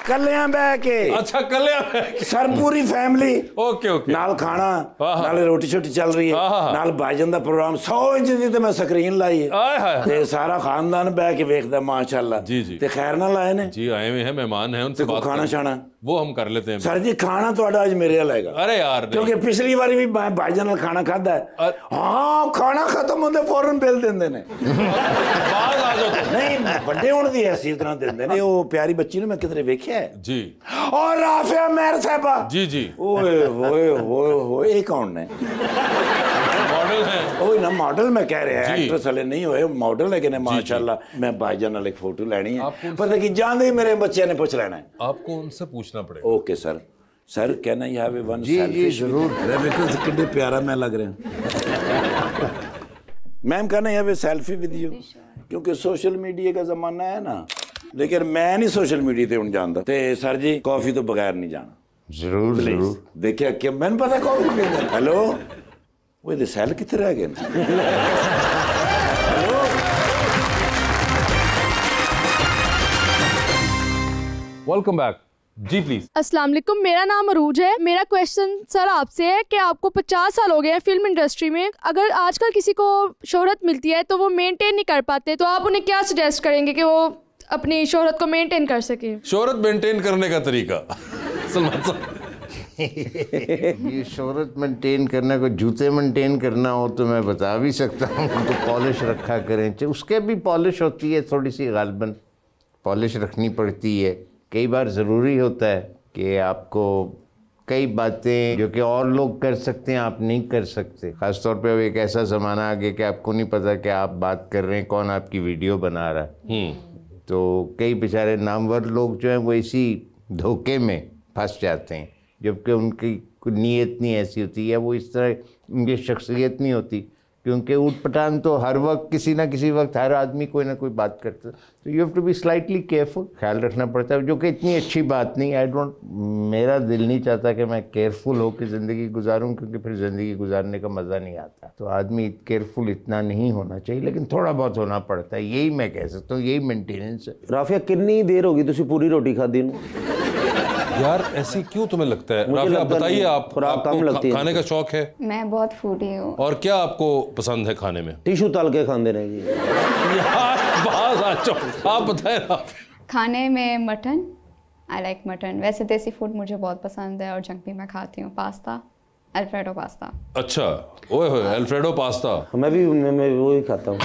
कलियां बह के। अच्छा कलियां सर पूरी फैमिली। Okay okay. नाल खाना नाल रोटी छोटी चल रही है नाल भाईजान दा प्रोग्राम 100 इंच दी ते मैं स्क्रीन लाई है ते सारा खानदान बह के देखदा माशाल्लाह। जी जी। ते खैर नाल आए ने जी। आए हुए हैं मेहमान हैं उनसे बात खाना शाना वो हम कर लेते हैं। सर जी खाना तो आज मेरे आएगा। अरे यार क्योंकि पिछली बारी भी भाईजान नाल खाना खादा है। हाँ खाना खत्म होंदे फौरन बिल देंदे ने। नहीं बड़े होने दी हैसियत नाल देंदे ने। वो प्यारी बच्ची ने मैं किधरे वेख्या जी। और राफिया मेहर साहबा जी जी। ओए होए होए होए ये कौन है? मॉडल हैं। ओए ना मॉडल मैं कह रहा है, एक्ट्रेस वाले नहीं होए, मॉडल है कि नहीं माशाल्लाह। मैं भाईजान नाल एक फोटो लेनी है, पता कि जानदे ही मेरे बच्चे ने पूछ लेना है। आपको उनसे पूछना पड़ेगा। Okay sir, sir can I have one जी सेल्फी? जरूर। बिकॉज़ कितने प्यारा मैं लग रहा हूं। Ma'am can I have a selfie with you? क्योंकि सोशल मीडिया का जमाना है ना, लेकिन मैं नहीं सोशल मीडिया ते हुण जानदा ते सर जी कॉफी तो बगैर नहीं जाना। जरूर जरूर। देखिए क्या मैंने पता कॉफी पींदा। हेलो वो दे सेल किथे रह गए? Hello welcome back ji, please. अस्सलाम वालेकुम, मेरा नाम अरूज है। मेरा क्वेश्चन सर आपसे है कि आपको 50 साल हो गए हैं फिल्म इंडस्ट्री में, अगर आजकल किसी को शोहरत मिलती है तो वो मेंटेन नहीं कर पाते, तो आप उन्हें क्या सजेस्ट करेंगे कि वो अपनी शोहरत को मेंटेन कर सके? शोहरत मेंटेन करने का तरीका सलमान साहब। ये शोहरत मेंटेन करना, को जूते मेंटेन करना हो तो मैं बता भी सकता हूँ। तो पॉलिश रखा करें, उसके भी पॉलिश होती है थोड़ी सी, गालबन पॉलिश रखनी पड़ती है। कई बार ज़रूरी होता है कि आपको कई बातें जो कि और लोग कर सकते हैं आप नहीं कर सकते। ख़ासतौर पे अब एक ऐसा ज़माना आ गया कि आपको नहीं पता कि आप बात कर रहे हैं, कौन आपकी वीडियो बना रहा है। तो कई बेचारे नामवर लोग जो हैं वो इसी धोखे में फंस जाते हैं, जबकि उनकी कोई नीयत नहीं ऐसी होती है, वो इस तरह उनकी शख्सियत नहीं होती, क्योंकि ऊट पटांग तो हर वक्त किसी ना किसी वक्त हर आदमी कोई ना कोई बात करता है। तो you have to be slightly careful, ख्याल रखना पड़ता है, जो कि इतनी अच्छी बात नहीं। आई डोंट, मेरा दिल नहीं चाहता कि मैं केयरफुल होकर ज़िंदगी गुजारूं, क्योंकि फिर ज़िंदगी गुजारने का मज़ा नहीं आता। तो आदमी केयरफुल इतना नहीं होना चाहिए, लेकिन थोड़ा बहुत होना पड़ता है, यही मैं कह सकता हूँ, यही मेंटेनेंस है। राफिया कितनी देर होगी तुसी पूरी रोटी खादी नूं? यार ऐसी क्यों तुम्हें लगता है? राफिया आप बताइए, आपको खाने का शौक है? मैं बहुत फूडी हूँ। और क्या आपको पसंद है खाने में? टिशू तल के खाते रहे जी। आप बताएं। खाने में मटन, आई लाइक मटन। वैसे देसी फूड मुझे बहुत पसंद है और जंक भी मैं खाती हूँ। Pasta, alfredo pasta. अच्छा, ओए होए, अल्फ्रेडो पास्ता। मैं वो ही खाता हूँ।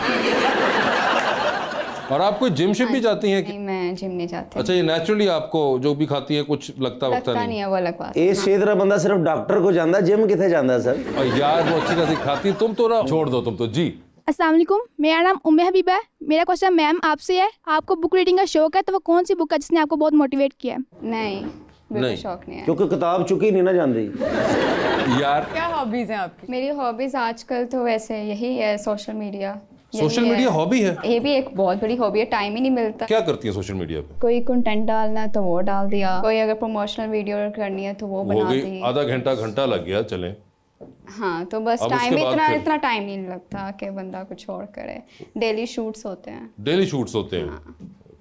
और आप कोई जिम शिप भी जाती हैं? नहीं, मैं जिम नहीं जाती। अच्छा, ये नेचुरली आपको जो भी खाती है कुछ लगता नहीं है? वो अलग बात। ये सेहत बंदा सिर्फ डॉक्टर को जाता, जिम किथे जाता सर? यार वो अच्छी खासी खाती, तुम तो ना छोड़ दो, तुम तो। जी अस्सलाम वालेकुम, मेरा नाम उम्मे हबीबा है। मेरा क्वेश्चन मैम आपसे है, आपको बुक रीडिंग का शौक है, तो वो कौन सी बुक है जिसने आपको बहुत मोटिवेट किया है? नहीं, बिल्कुल शौक नहीं है। क्योंकि किताब चुकी नहीं ना जानती। यार क्या हॉबीज हैं आपकी? मेरी हॉबीज आजकल तो वैसे यही है, social media. Social media hobby है? ये भी एक बहुत बड़ी हॉबी है, टाइम ही नहीं मिलता। क्या करती है सोशल मीडिया पे? कोई कंटेंट डालना है तो वो डाल दिया, कोई अगर प्रमोशनल वीडियो करनी है तो वो बना दी। आधा घंटा लग गया, चले। हाँ, तो बस टाइम इतना टाइम नहीं लगता कि बंदा कुछ और करे। डेली शूट्स होते हैं।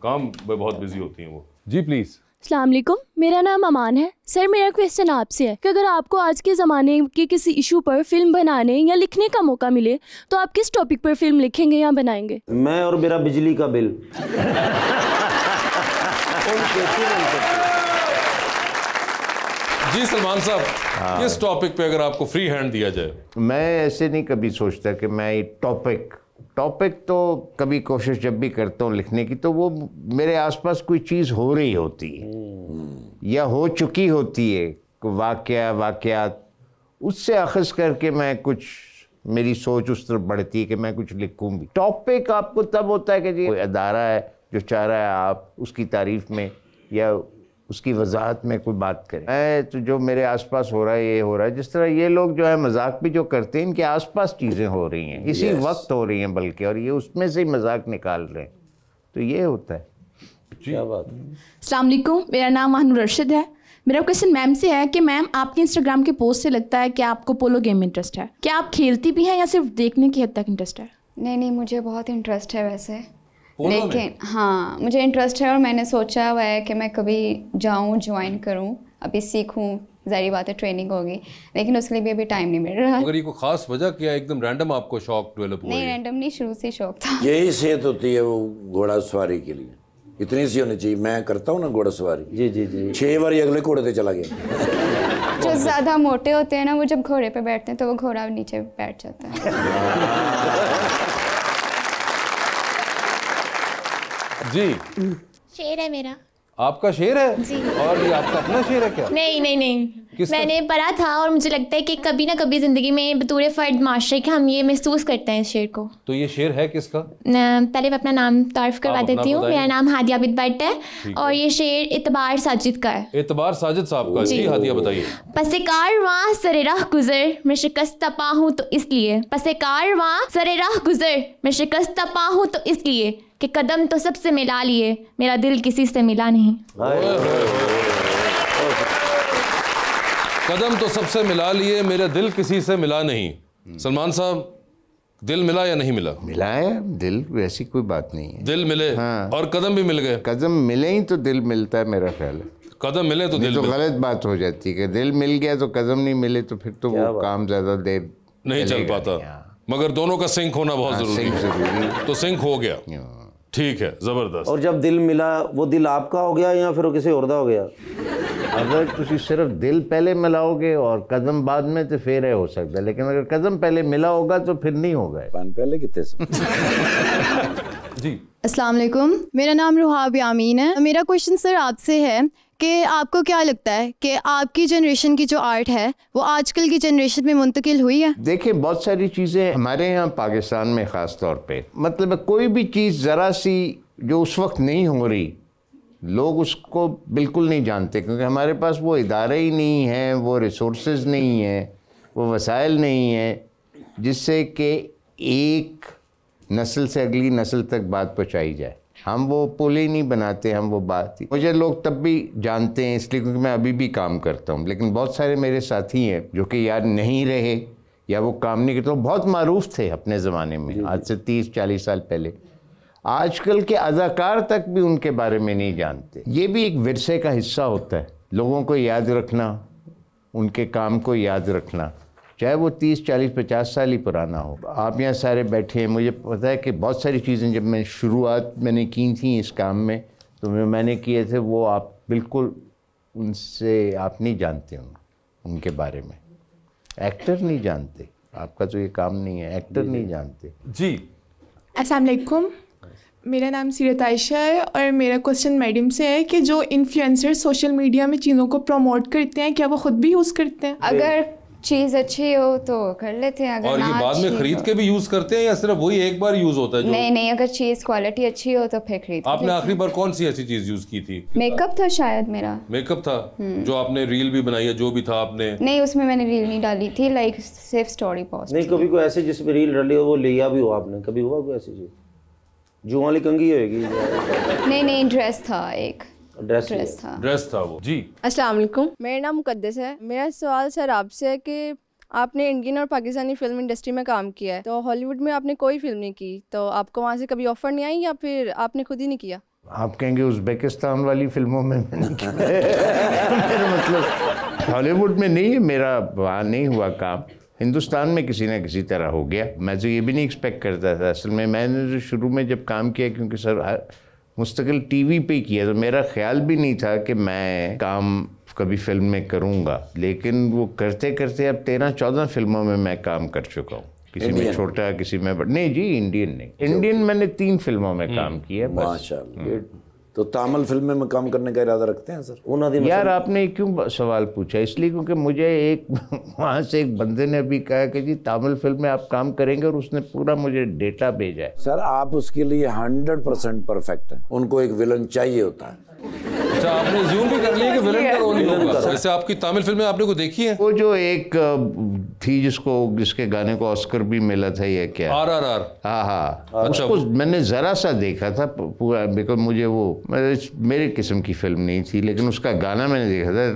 काम में बहुत बिजी होती हैं वो। जी प्लीज। अस्सलाम वालेकुम, मेरा नाम अमान है। सर मेरा क्वेश्चन आपसे है कि अगर आपको आज के ज़माने के किसी इशू पर फिल्म बनाने या लिखने का मौका मिले तो आप किस टॉपिक पर फिल्म लिखेंगे या बनाएंगे? मैं और मेरा बिजली का बिल। जी सलमान साहब, किस टॉपिक पे अगर आपको फ्री हैंड दिया जाए? मैं ऐसे नहीं कभी सोचता कि मैं ये टॉपिक तो कभी कोशिश जब भी करता हूँ लिखने की, तो वो मेरे आसपास कोई चीज़ हो रही होती है या हो चुकी होती है, वाक़यात, उससे अखज़ करके मैं कुछ, मेरी सोच उस तरफ बढ़ती है कि मैं कुछ लिखूँ भी। टॉपिक आपको तब होता है कि जी कोई अदारा है जो चाह रहा है आप उसकी तारीफ़ में या उसकी वजाहत में कोई बात करें। तो जो मेरे आसपास हो रहा है, ये हो रहा है, जिस तरह ये लोग जो है मजाक भी जो करते हैं, इनके आसपास चीज़ें हो रही हैं, इसी वक्त हो रही हैं बल्कि, और ये उसमें से ही मजाक निकाल रहे हैं, तो ये होता है। क्या बात। अस्सलाम वालेकुम, मेरा नाम महानूर रशीद है। मेरा क्वेश्चन मैम से है कि मैम आपके इंस्टाग्राम के पोस्ट से लगता है कि आपको पोलो गेम में इंटरेस्ट है, क्या आप खेलती भी हैं या सिर्फ देखने की हद तक इंटरेस्ट है? नहीं, मुझे बहुत इंटरेस्ट है वैसे, लेकिन हाँ मुझे इंटरेस्ट है और मैंने सोचा हुआ है कि मैं कभी जाऊँ, ज्वाइन करूँ, अभी सीखूँ, ज़ाहिर बात है ट्रेनिंग होगी, लेकिन उसके लिए भी अभी टाइम नहीं मिल रहा। अगर ये कोई खास वजह क्या है, एकदम रैंडम आपको शौक डेवलप हुआ? नहीं, रैंडम नहीं, शुरू से शौक था। यही सेहत होती है वो घोड़ा सवारी के लिए, इतनी सी होनी चाहिए। मैं करता हूँ ना घोड़ा सवारी, जी 6 बार अगले घोड़े पे चला गया। जो ज़्यादा मोटे होते हैं ना, वो जब घोड़े पे बैठते हैं तो वो घोड़ा नीचे बैठ जाता है। जी शेर है मेरा, आपका शेर है जी। और ये आपका अपना शेर है क्या? नहीं नहीं नहीं, किसका? मैंने पढ़ा था और मुझे लगता है कि कभी ना कभी ज़िंदगी में बतौर फ़र्द माशरे के हम ये महसूस करते हैं इस शेर को। तो ये शेर है किसका? पहले मैं अपना नाम तारीफ़ करवा आप अपना देती हूँ। बताइए। मेरा नाम हादिया बिद भट्ट है और ये शेर इतबार साजिद का है। एतबार साजिद साहब का। जी। जी हादिया बताइए। पसे कारवां सरे राह गुज़र, मैं शिकस्त पा हूँ तो इसलिए। पसे कारवां सरे राह गुज़र, मैं शिकस्त पा हूँ तो इसलिए कि कदम तो सबसे मिला लिए, मेरा दिल किसी से मिला नहीं। कदम तो सबसे मिला लिए, मेरा दिल किसी से मिला नहीं। सलमान साहब, दिल मिला या नहीं मिला? मिला है दिल, वैसी कोई बात नहीं है। दिल मिले। हाँ। और कदम भी मिल गए। कदम मिले ही तो दिल मिलता है, मेरा ख्याल है। कदम मिले तो दिल तो मिले। गलत बात हो जाती है कि दिल मिल गया तो कदम नहीं मिले तो फिर तो वो काम ज्यादा देर नहीं चल चलेगा पाता। नहीं। हाँ। मगर दोनों का सिंक होना बहुत जरूरी सिंक है। जरूरी। तो सिंक हो गया, ठीक है, जबरदस्त। और जब दिल मिला, वो दिल आपका हो गया या फिर वो किसी और दा हो गया? अगर तुम सिर्फ दिल पहले मिलाओगे और कदम बाद में तो फिर हो सकता है, लेकिन अगर कदम पहले मिला होगा तो फिर नहीं होगा। पान पहले कितने जी। अस्सलाम वालेकुम, मेरा नाम रुहाब यामीन है। मेरा क्वेश्चन सर आपसे है कि आपको क्या लगता है कि आपकी जनरेशन की जो आर्ट है वो आजकल की जनरेशन में मुंतकिल हुई है? देखिए, बहुत सारी चीज़ें हमारे यहाँ पाकिस्तान में ख़ास तौर पे, मतलब कोई भी चीज़ ज़रा सी जो उस वक्त नहीं हो रही, लोग उसको बिल्कुल नहीं जानते, क्योंकि हमारे पास वो इदारे ही नहीं हैं, वो रिसोर्सेज नहीं हैं, वो वसाइल नहीं हैं जिससे कि एक नस्ल से अगली नस्ल तक बात पहुँचाई जाए। हम वो पुल ही नहीं बनाते, हम वो बात ही। मुझे लोग तब भी जानते हैं इसलिए क्योंकि मैं अभी भी काम करता हूँ, लेकिन बहुत सारे मेरे साथी हैं जो कि यार नहीं रहे या वो काम नहीं करते। बहुत मारूफ थे अपने ज़माने में, आज से 30-40 साल पहले। आजकल के अदाकार तक भी उनके बारे में नहीं जानते। ये भी एक विरसे का हिस्सा होता है, लोगों को याद रखना, उनके काम को याद रखना, चाहे वो 30-40-50 साल ही पुराना हो। आप यहाँ सारे बैठे हैं, मुझे पता है कि बहुत सारी चीज़ें जब मैं शुरुआत मैंने की थी इस काम में, तो मैंने किए थे वो आप बिल्कुल उनसे आप नहीं जानते उनके बारे में। एक्टर नहीं जानते, आपका तो ये काम नहीं है, एक्टर नहीं जानते। जी। अस्सलाम वालेकुम, मेरा नाम सीरत आयशा है और मेरा क्वेश्चन मैडम से है कि जो इन्फ्लुएंसर सोशल मीडिया में चीज़ों को प्रमोट करते हैं, क्या वो खुद भी यूज़ करते हैं? अगर चीज़ अच्छी हो तो कर लेते हैं, अगर और ये बाद में खरीद के भी यूज करते हैं या सिर्फ वही एक बार यूज होता है? जो नहीं नहीं, अगर चीज़ क्वालिटी अच्छी हो तो फिर खरीद। आपने आखिरी बार कौन सी ऐसी चीज यूज की थी? मेकअप था शायद मेरा। मेकअप था जो आपने रील भी बनाई है, जो भी था आपने? नहीं, उसमें मैंने रील नहीं डाली थी, लाइक सिर्फ स्टोरी पोस्ट। नहीं, कभी कोई ऐसे जिसमें रील डाली हो वो लिया भी हो आपने? कभी हुआ कोई ऐसी चीज़? जो वाली कंगी होगी? नहीं नहीं, ड्रेस था, एक ड्रेस था वो। जी। अस्सलाम वालेकुम, मेरा नाम मुकद्दस है। मेरा सवाल सर आपसे है कि आपने इंडियन और पाकिस्तानी फिल्म इंडस्ट्री में काम किया है, तो हॉलीवुड में आपने कोई फिल्म नहीं की, तो आपको वहाँ से कभी ऑफर नहीं आई या फिर आपने खुद ही नहीं किया? आप कहेंगे उज़्बेकिस्तान वाली फिल्मों में मैंने किया मेरा मतलब हॉलीवुड में नहीं है, मेरा वहाँ नहीं हुआ काम। हिंदुस्तान में किसी न किसी तरह हो गया। मैं तो ये भी नहीं एक्सपेक्ट करता था असल में। मैंने जो शुरू में जब काम किया, क्योंकि सर मुस्तकिल टीवी पे किया, तो मेरा ख्याल भी नहीं था कि मैं काम कभी फिल्म में करूँगा, लेकिन वो करते करते अब 13-14 फिल्मों में मैं काम कर चुका हूँ। किसी में छोटा, किसी में बड़ा। नहीं जी, इंडियन नहीं, इंडियन मैंने 3 फिल्मों में काम किया। माशाअल्लाह। तो तामिल फिल्म में काम करने का इरादा रखते हैं सर? यार आपने क्यों सवाल पूछा? इसलिए क्योंकि मुझे एक वहाँ से एक बंदे ने अभी कहा कि जी तामिल फिल्म में आप काम करेंगे, और उसने पूरा मुझे डेटा भेजा है। सर आप उसके लिए 100% परफेक्ट हैं। उनको एक विलन चाहिए होता है। अच्छा, आपने ज़ूम भी कर लिया कि विलन का रोल ही होगा? वैसे आपकी तामिल फिल्में आपने को देखी है? वो जो एक थी जिसके गाने को ऑस्कर भी मिला था, ये क्या? RRR। हाँ, उसको मैंने जरा सा देखा था पूरा, बिकॉज मुझे वो मेरी किस्म की फिल्म नहीं थी, लेकिन उसका गाना मैंने देखा था।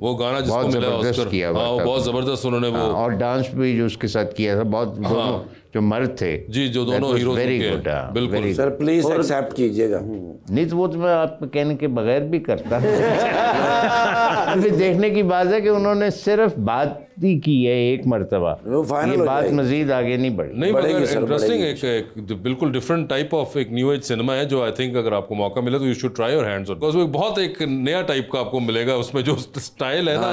वो गाना जिसको मिला ऑस्कर किया, बहुत जबरदस्त उन्होंने वो, और डांस भी जो उसके साथ किया था, बहुत जो मर्द थे जी, जो दोनों हीरो वेरी गुड। बिल्कुल सर, प्लीज एक्सेप्ट कीजिएगा। नहीं तो वो तो मैं आपको कहने के बगैर भी करता अभी देखने की बात है कि उन्होंने सिर्फ बात ही की है एक मरतबा, ये बात मजीद आगे नहीं बढ़ी। नहीं, मगर इंटरेस्टिंग एक बिल्कुल डिफरेंट टाइप ऑफ एक न्यू एज सिनेमा है, जो आई थिंक अगर आपको मौका मिले तो you should try your hands on, because वो बहुत एक नया टाइप का आपको मिलेगा। उसमें जो स्टाइल है ना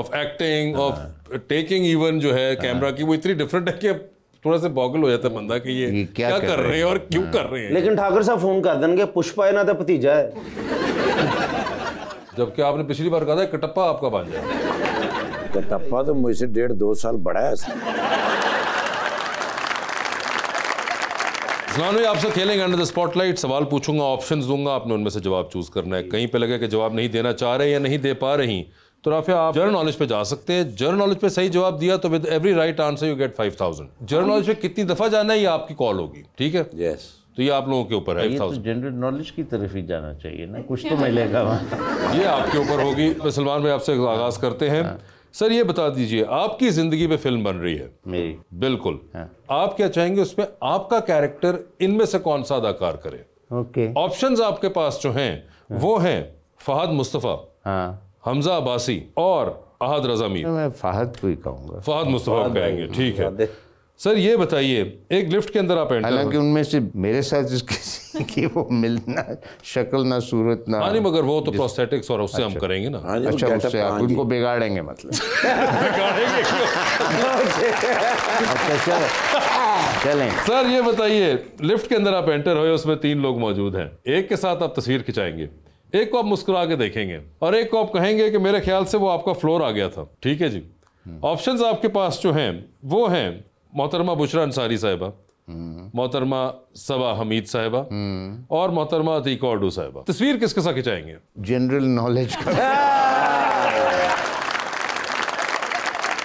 of acting, of taking, even जो है कैमरा की, वो इतनी डिफरेंट है कि थोड़ा सा बॉगल हो जाता है बंदा कि ये क्या कर रहे हैं और क्यों कर रहे हैं। लेकिन ठाकर साहब फोन कर देंगे पुष्पा है ना तो भतीजा है। जबकि आपने पिछली बार कहा था कटप्पा आपका बन जाए। कटप्पा तो मुझसे 1.5-2 साल बड़ा है। सलमान भाई आपसे खेलेंगे अंडर द स्पॉटलाइट, सवाल पूछूंगा, ऑप्शंस दूंगा, आपने उनमें से जवाब चूज करना है। कहीं पे लगे कि जवाब नहीं देना चाह रहे या नहीं दे पा रही तो राफिया आप जनरल नॉलेज पे जा सकते हैं। जनरल नॉलेज पे सही जवाब दिया तो with every right answer you get 5000। General knowledge पे कितनी दफा जाना है ये आपकी कॉल होगी, ठीक है? यस। तो ये आप लोगों के ऊपर है। ये तो जनरल नॉलेज की तरफ ही जाना चाहिए ना, कुछ तो मिलेगा वहाँ। ये आपके ऊपर होगी। सलमान भाई आपसे आगाज करते हैं। सर ये बता दीजिए, आपकी जिंदगी पे फिल्म बन रही है मेरी, बिल्कुल, आप क्या चाहेंगे उसमें आपका कैरेक्टर इनमें से कौन सा अदाकार करे? ओके। ऑप्शंस आपके पास जो हैं वो हैं फहद मुस्तफा, हमजा अब्बासी और अहद रजा मीर। मैं फहद को ही कहूँगा। फहद मुस्तफा को कहेंगे, ठीक है। सर ये बताइए, एक लिफ्ट के अंदर आप एंटर, हालांकि उनमें से मेरे साथ जिसकी कि वो मिलना शक्ल ना सूरत ना, हाँ नहीं मगर वो तो प्रोस्थेटिक्स और उससे हम करेंगे ना। अच्छा उससे आप उनको बिगाड़ेंगे मतलब। बिगाड़ेंगे अच्छा चलें। सर ये बताइए, लिफ्ट के अंदर आप एंटर हुए, उसमें 3 लोग मौजूद हैं। एक के साथ आप तस्वीर खिंचाएंगे, एक को आप मुस्कुरा के देखेंगे और एक को आप कहेंगे कि मेरे ख्याल से वो आपका फ्लोर आ गया था, ठीक है जी? ऑप्शंस आपके पास जो हैं वो हैं मोहतरमा बुशरा अंसारी साहिबा, मोहतरमा सबा हमीद साहिबा और मोहतरमा अतीका ऑडू साहिबा। तस्वीर किसके साथ खिंचाएंगे? जनरल नॉलेज का।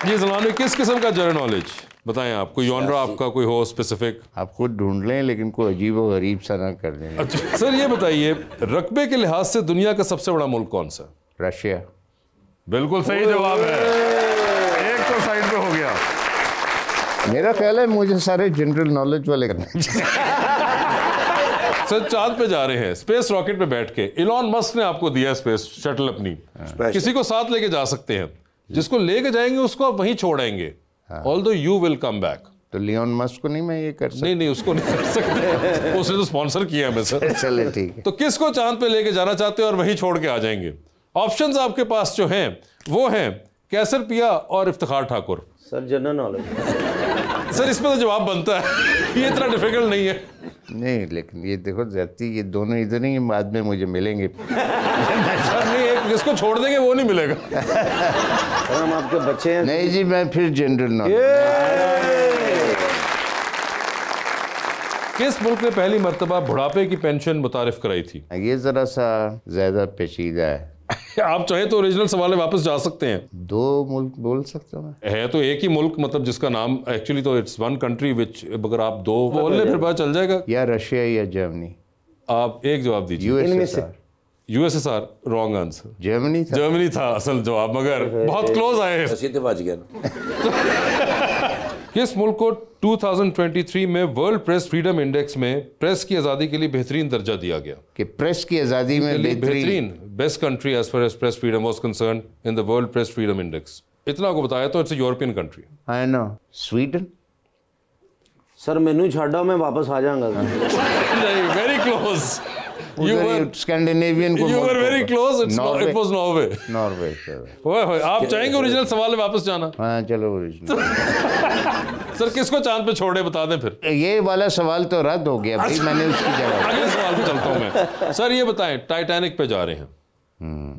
ये ज़माने किस किस्म का जनरल नॉलेज बताएं आप? कोई जॉनरा आपका कोई हो स्पेसिफिक? आपको ढूंढ लें लेकिन कोई अजीब और गरीब सा ना कर दें। अच्छा सर ये बताइए, रकबे के लिहाज से दुनिया का सबसे बड़ा मुल्क कौन सा? रशिया। बिल्कुल सही जवाब है, एक तो साइड पे हो गया। मेरा ख्याल है मुझे सारे जनरल नॉलेज वाले करना चाहिए। सर चांद पे जा रहे हैं स्पेस रॉकेट पे बैठ के, इलॉन मस्क ने आपको दिया स्पेस शटल अपनी, किसी को साथ लेके जा सकते हैं, जिसको लेके जाएंगे उसको आप वहीं छोड़ेंगे, although you will come back. तो लियोन मस्क को नहीं मैं ये कर सकता? नहीं उसको नहीं कर सकते, उसने तो स्पॉन्सर किया है सर। चले ठीक है। तो किसको चांद पे लेके जाना चाहते हैं और वहीं छोड़ के आ जाएंगे? ऑप्शंस आपके पास जो हैं वो हैं कैसर पिया और Iftikhar Thakur. Sir general knowledge sir इसमें तो जवाब बनता है, ये इतना डिफिकल्ट नहीं है। नहीं लेकिन ये देखो जाती ये दोनों इधर ही बाद में मुझे मिलेंगे। सर नहीं, एक जिसको छोड़ देंगे वो नहीं मिलेगा। हम आपके बच्चे हैं। नहीं जी मैं फिर जनरल नॉलेज। किस मुल्क ने पहली मर्तबा बुढ़ापे की पेंशन मुतारिफ कराई थी? ये जरा सा ज्यादा पेचीदा है। आप चाहे तो ओरिजिनल सवाल वापस जा सकते हैं। 2 मुल्क बोल सकता हूँ है तो एक ही मुल्क, मतलब जिसका नाम एक्चुअली तो इट्स वन कंट्री विच, अगर आप 2 बोल ले फिर पता चल जाएगा। या रशिया या जर्मनी। आप एक जवाब दीजिए। USSR wrong answer. जर्मनी था असल जवाब, मगर बहुत क्लोज आए। बच गया। किस मुल्क को 2023 में वर्ल्ड प्रेस फ्रीडम इंडेक्स में प्रेस की आज़ादी के लिए बेहतरीन दर्जा दिया गया? कि प्रेस की आज़ादी में बेहतरीन best country as far as press freedom was concern in the world press freedom index. इतना को बताया तो it's a European country. I know. Sweden. Sir मेनू छाड़ा, मैं वापस आ जाऊंगा। नहीं, very close. You were Scandinavian को You were very close. It was Norway. Norway. ओए आप चाहेंगे ओरिजिनल सवाल में वापस जाना? हाँ चलो ओरिजिनल। सर किसको चांद पे छोड़े बता दें फिर। ये वाला सवाल तो रद्द हो गया भाई, मैंने उसकी जगह। अगले सवाल पे चलता हूँ मैं। सर ये बताएं, टाइटैनिक पे जा रहे हैं,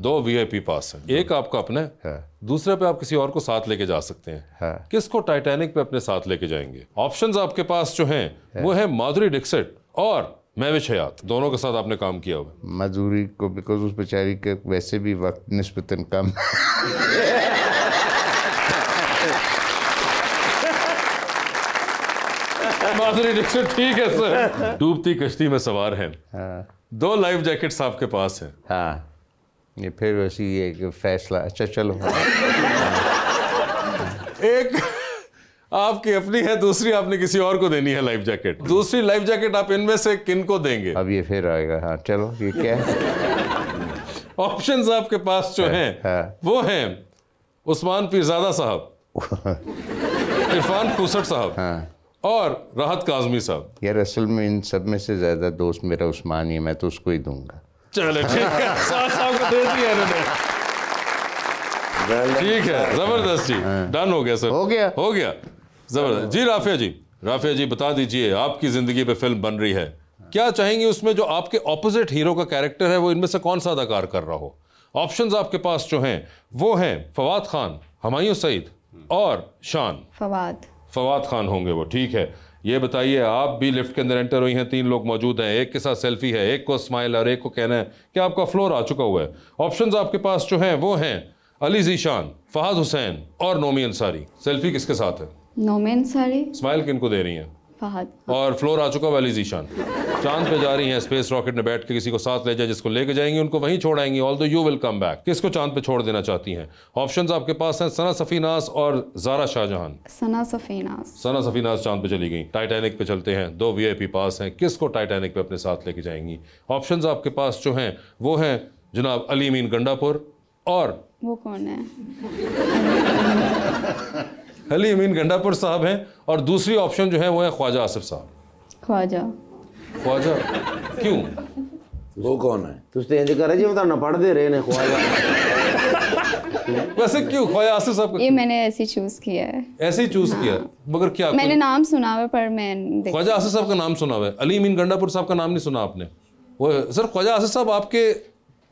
2 VIP पास हैं, एक आपका अपना है, दूसरे पे आप किसी और को साथ लेके जा सकते हैं। किसको टाइटैनिक पे अपने साथ लेके जाएंगे? ऑप्शंस आपके पास जो हैं वो है माधुरी डिक्सिट और महविश हयात। दोनों के साथ आपने काम किया हुआ। माधुरी को बिकॉज उस बेचारी के वैसे भी वक्त निस्बतन कम। माधुरी डिक्सिट ठीक है सर। डूबती कश्ती में सवार हैं, 2 लाइफ जैकेट्स आपके पास हैं। हाँ ये फिर वैसी एक फैसला। अच्छा चलो। एक आपकी अपनी है, दूसरी आपने किसी और को देनी है लाइफ जैकेट। दूसरी लाइफ जैकेट आप इनमें से किन को देंगे? अब ये फिर आएगा। हाँ चलो ये क्या है? ऑप्शंस आपके पास जो हैं वो हैं उस्मान पीरजादा साहब, इरफान खूसट साहब और राहत काजमी साहब। यार असल में इन सब में से ज्यादा दोस्त मेरा उस्मान ही है, मैं तो उसको ही दूंगा। चलो ठीक है, साहब को दे दिया इन्होंने। ठीक है, जबरदस्त जी, डन हो गया सर। हो गया जबरदस्त जी। राफिया जी बता दीजिए, आपकी जिंदगी पे फिल्म बन रही है, क्या चाहेंगी उसमें जो आपके ऑपोजिट हीरो का कैरेक्टर है वो इनमें से कौन सा अदाकार कर रहा हो? ऑप्शंस आपके पास जो हैं वो हैं फवाद खान, हुमायूं सईद और शान। फवाद खान होंगे वो, ठीक है। ये बताइए, आप भी लिफ्ट के अंदर एंटर हुई हैं, 3 लोग मौजूद हैं, एक के साथ सेल्फी है, एक को स्माइल और एक को कहना है कि आपका फ्लोर आ चुका हुआ है। ऑप्शंस आपके पास जो हैं वो हैं अली ज़ीशान, फहद हुसैन और नोमी अंसारी। सेल्फी किसके साथ है? नोमी अंसारी। स्माइल किनको दे रही हैं? फहद। और फ्लोर आ चुका हुआ अली ज़ीशान। चांद पे जा रही हैं, स्पेस रॉकेट में बैठ के किसी को साथ ले जाए, जिसको लेके जाएंगी उनको वहीं छोड़ाएंगी, although you will come back. किसको चांद पे छोड़ देना चाहती हैं? ऑप्शंस आपके पास हैं सना सफीनास और ज़ारा शाहजहान। सना सफीनास। सना सफीनास चांद पे चली गई। टाइटैनिक पे चलते हैं, 2 VIP पास हैं, किसको टाइटैनिक पे अपने साथ लेके जाएंगी? ऑप्शंस आपके पास जो हैं वो हैं जनाब अली अमीन गंडापुर और वो कौन है? अली अमीन गंडापुर साहब हैं, और दूसरी ऑप्शन जो है वो है ख्वाजा आसिफ साहब। ख्वाजा। ख्वाजा क्यों? वो कौन है? तुझे इंज करे जी बताना पढ़ दे रहे ने ख्वाजा। वैसे क्यों ख्वाजा आसिफ साहब? ये मैंने ऐसे चूज किया है। ऐसे ही चूज किया? मगर क्या मैंने नाम सुना हुआ पर मैं ख्वाजा आसिफ साहब का नाम सुना हुआ है, अली अमीन गंडापुर साहब का नाम नहीं सुना आपने? वो सर ख्वाजा आसिफ साहब आपके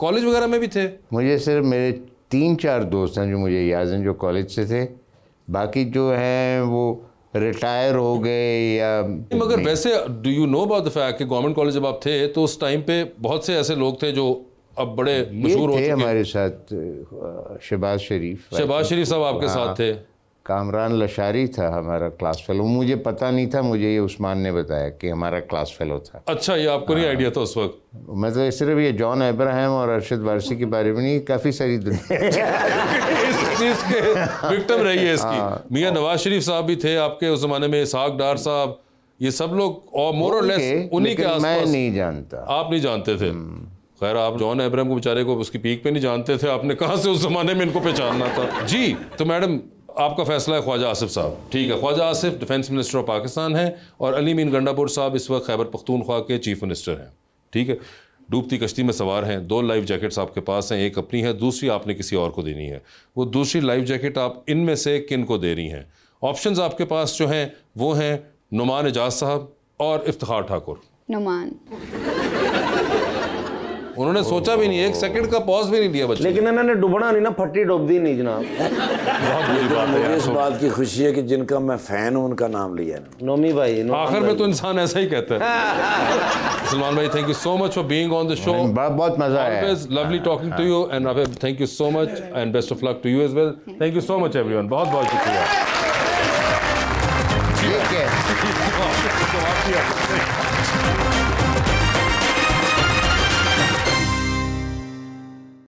कॉलेज वगैरह में भी थे? मुझे सिर्फ मेरे 3-4 दोस्त हैं जो मुझे याद हैं जो कॉलेज से थे, बाकी जो हैं वो रिटायर हो गए या। मगर वैसे do you know about the fact कि गवर्नमेंट कॉलेज जब आप थे तो उस टाइम पे बहुत से ऐसे लोग थे जो अब बड़े मशहूर हो चुके हैं। हमारे साथ शहबाज शरीफ साहब आपके साथ थे। कामरान लशारी था हमारा क्लास फेलो, मुझे पता नहीं था, मुझे ये उस्मान ने बताया कि हमारा क्लास फेलो था। अच्छा, ये आपको नहीं आइडिया था उस वक्त? मैं तो सिर्फ ये जॉन अब्राहम और अरशद वारसी के बारे में नहीं, काफ़ी सारी इस चीज़ के विक्टिम रही है इसकी। मियाँ नवाज शरीफ साहब भी थे आपके उस ज़माने में, इसहाक डार साहब, ये सब लोग और मोर और लेस उन्हीं के आसपास। मैं नहीं जानता। आप नहीं जानते थे? खैर, आप जॉन अब्राहम को बेचारे को उसकी पीक पे नहीं जानते थे, आपने कहाँ से उस ज़माने में इनको पहचानना था? जी, तो मैडम आपका फैसला है ख्वाजा आसिफ साहब, ठीक है। Khawaja Asif defence minister of Pakistan हैं और अली अमीन गंडापुर साहब इस वक्त खैबर पख्तूनख्वा के चीफ मिनिस्टर हैं, ठीक है। डूबती कश्ती में सवार हैं, 2 लाइफ जैकेट्स आपके पास हैं, एक अपनी है, दूसरी आपने किसी और को देनी है। वो दूसरी लाइफ जैकेट आप इनमें से किन को दे रही हैं? ऑप्शंस आपके पास जो हैं वो हैं नुमान एजाज साहब और इफ्तिखार ठाकुर। नुमान। उन्होंने सोचा भी नहीं, 1 सेकंड का पॉज भी नहीं दिया बच्चे। लेकिन इन्होंने डुबना नहीं ना, फट्टी डुबदी नहीं जनाब। बहुत बुरी बात है। मुझे इस बात की खुशी है कि जिनका मैं फैन हूं उनका नाम लिया है। नोमी भाई। आखिर में तो इंसान ऐसा ही कहता है। सलमान भाई, thank you so much for being on the show. बहुत मजा आया। Always lovely talking to you and thank you so much and best of luck to you as well. Thank you so much everyone, बहुत बहुत शुक्रिया। ठीक है।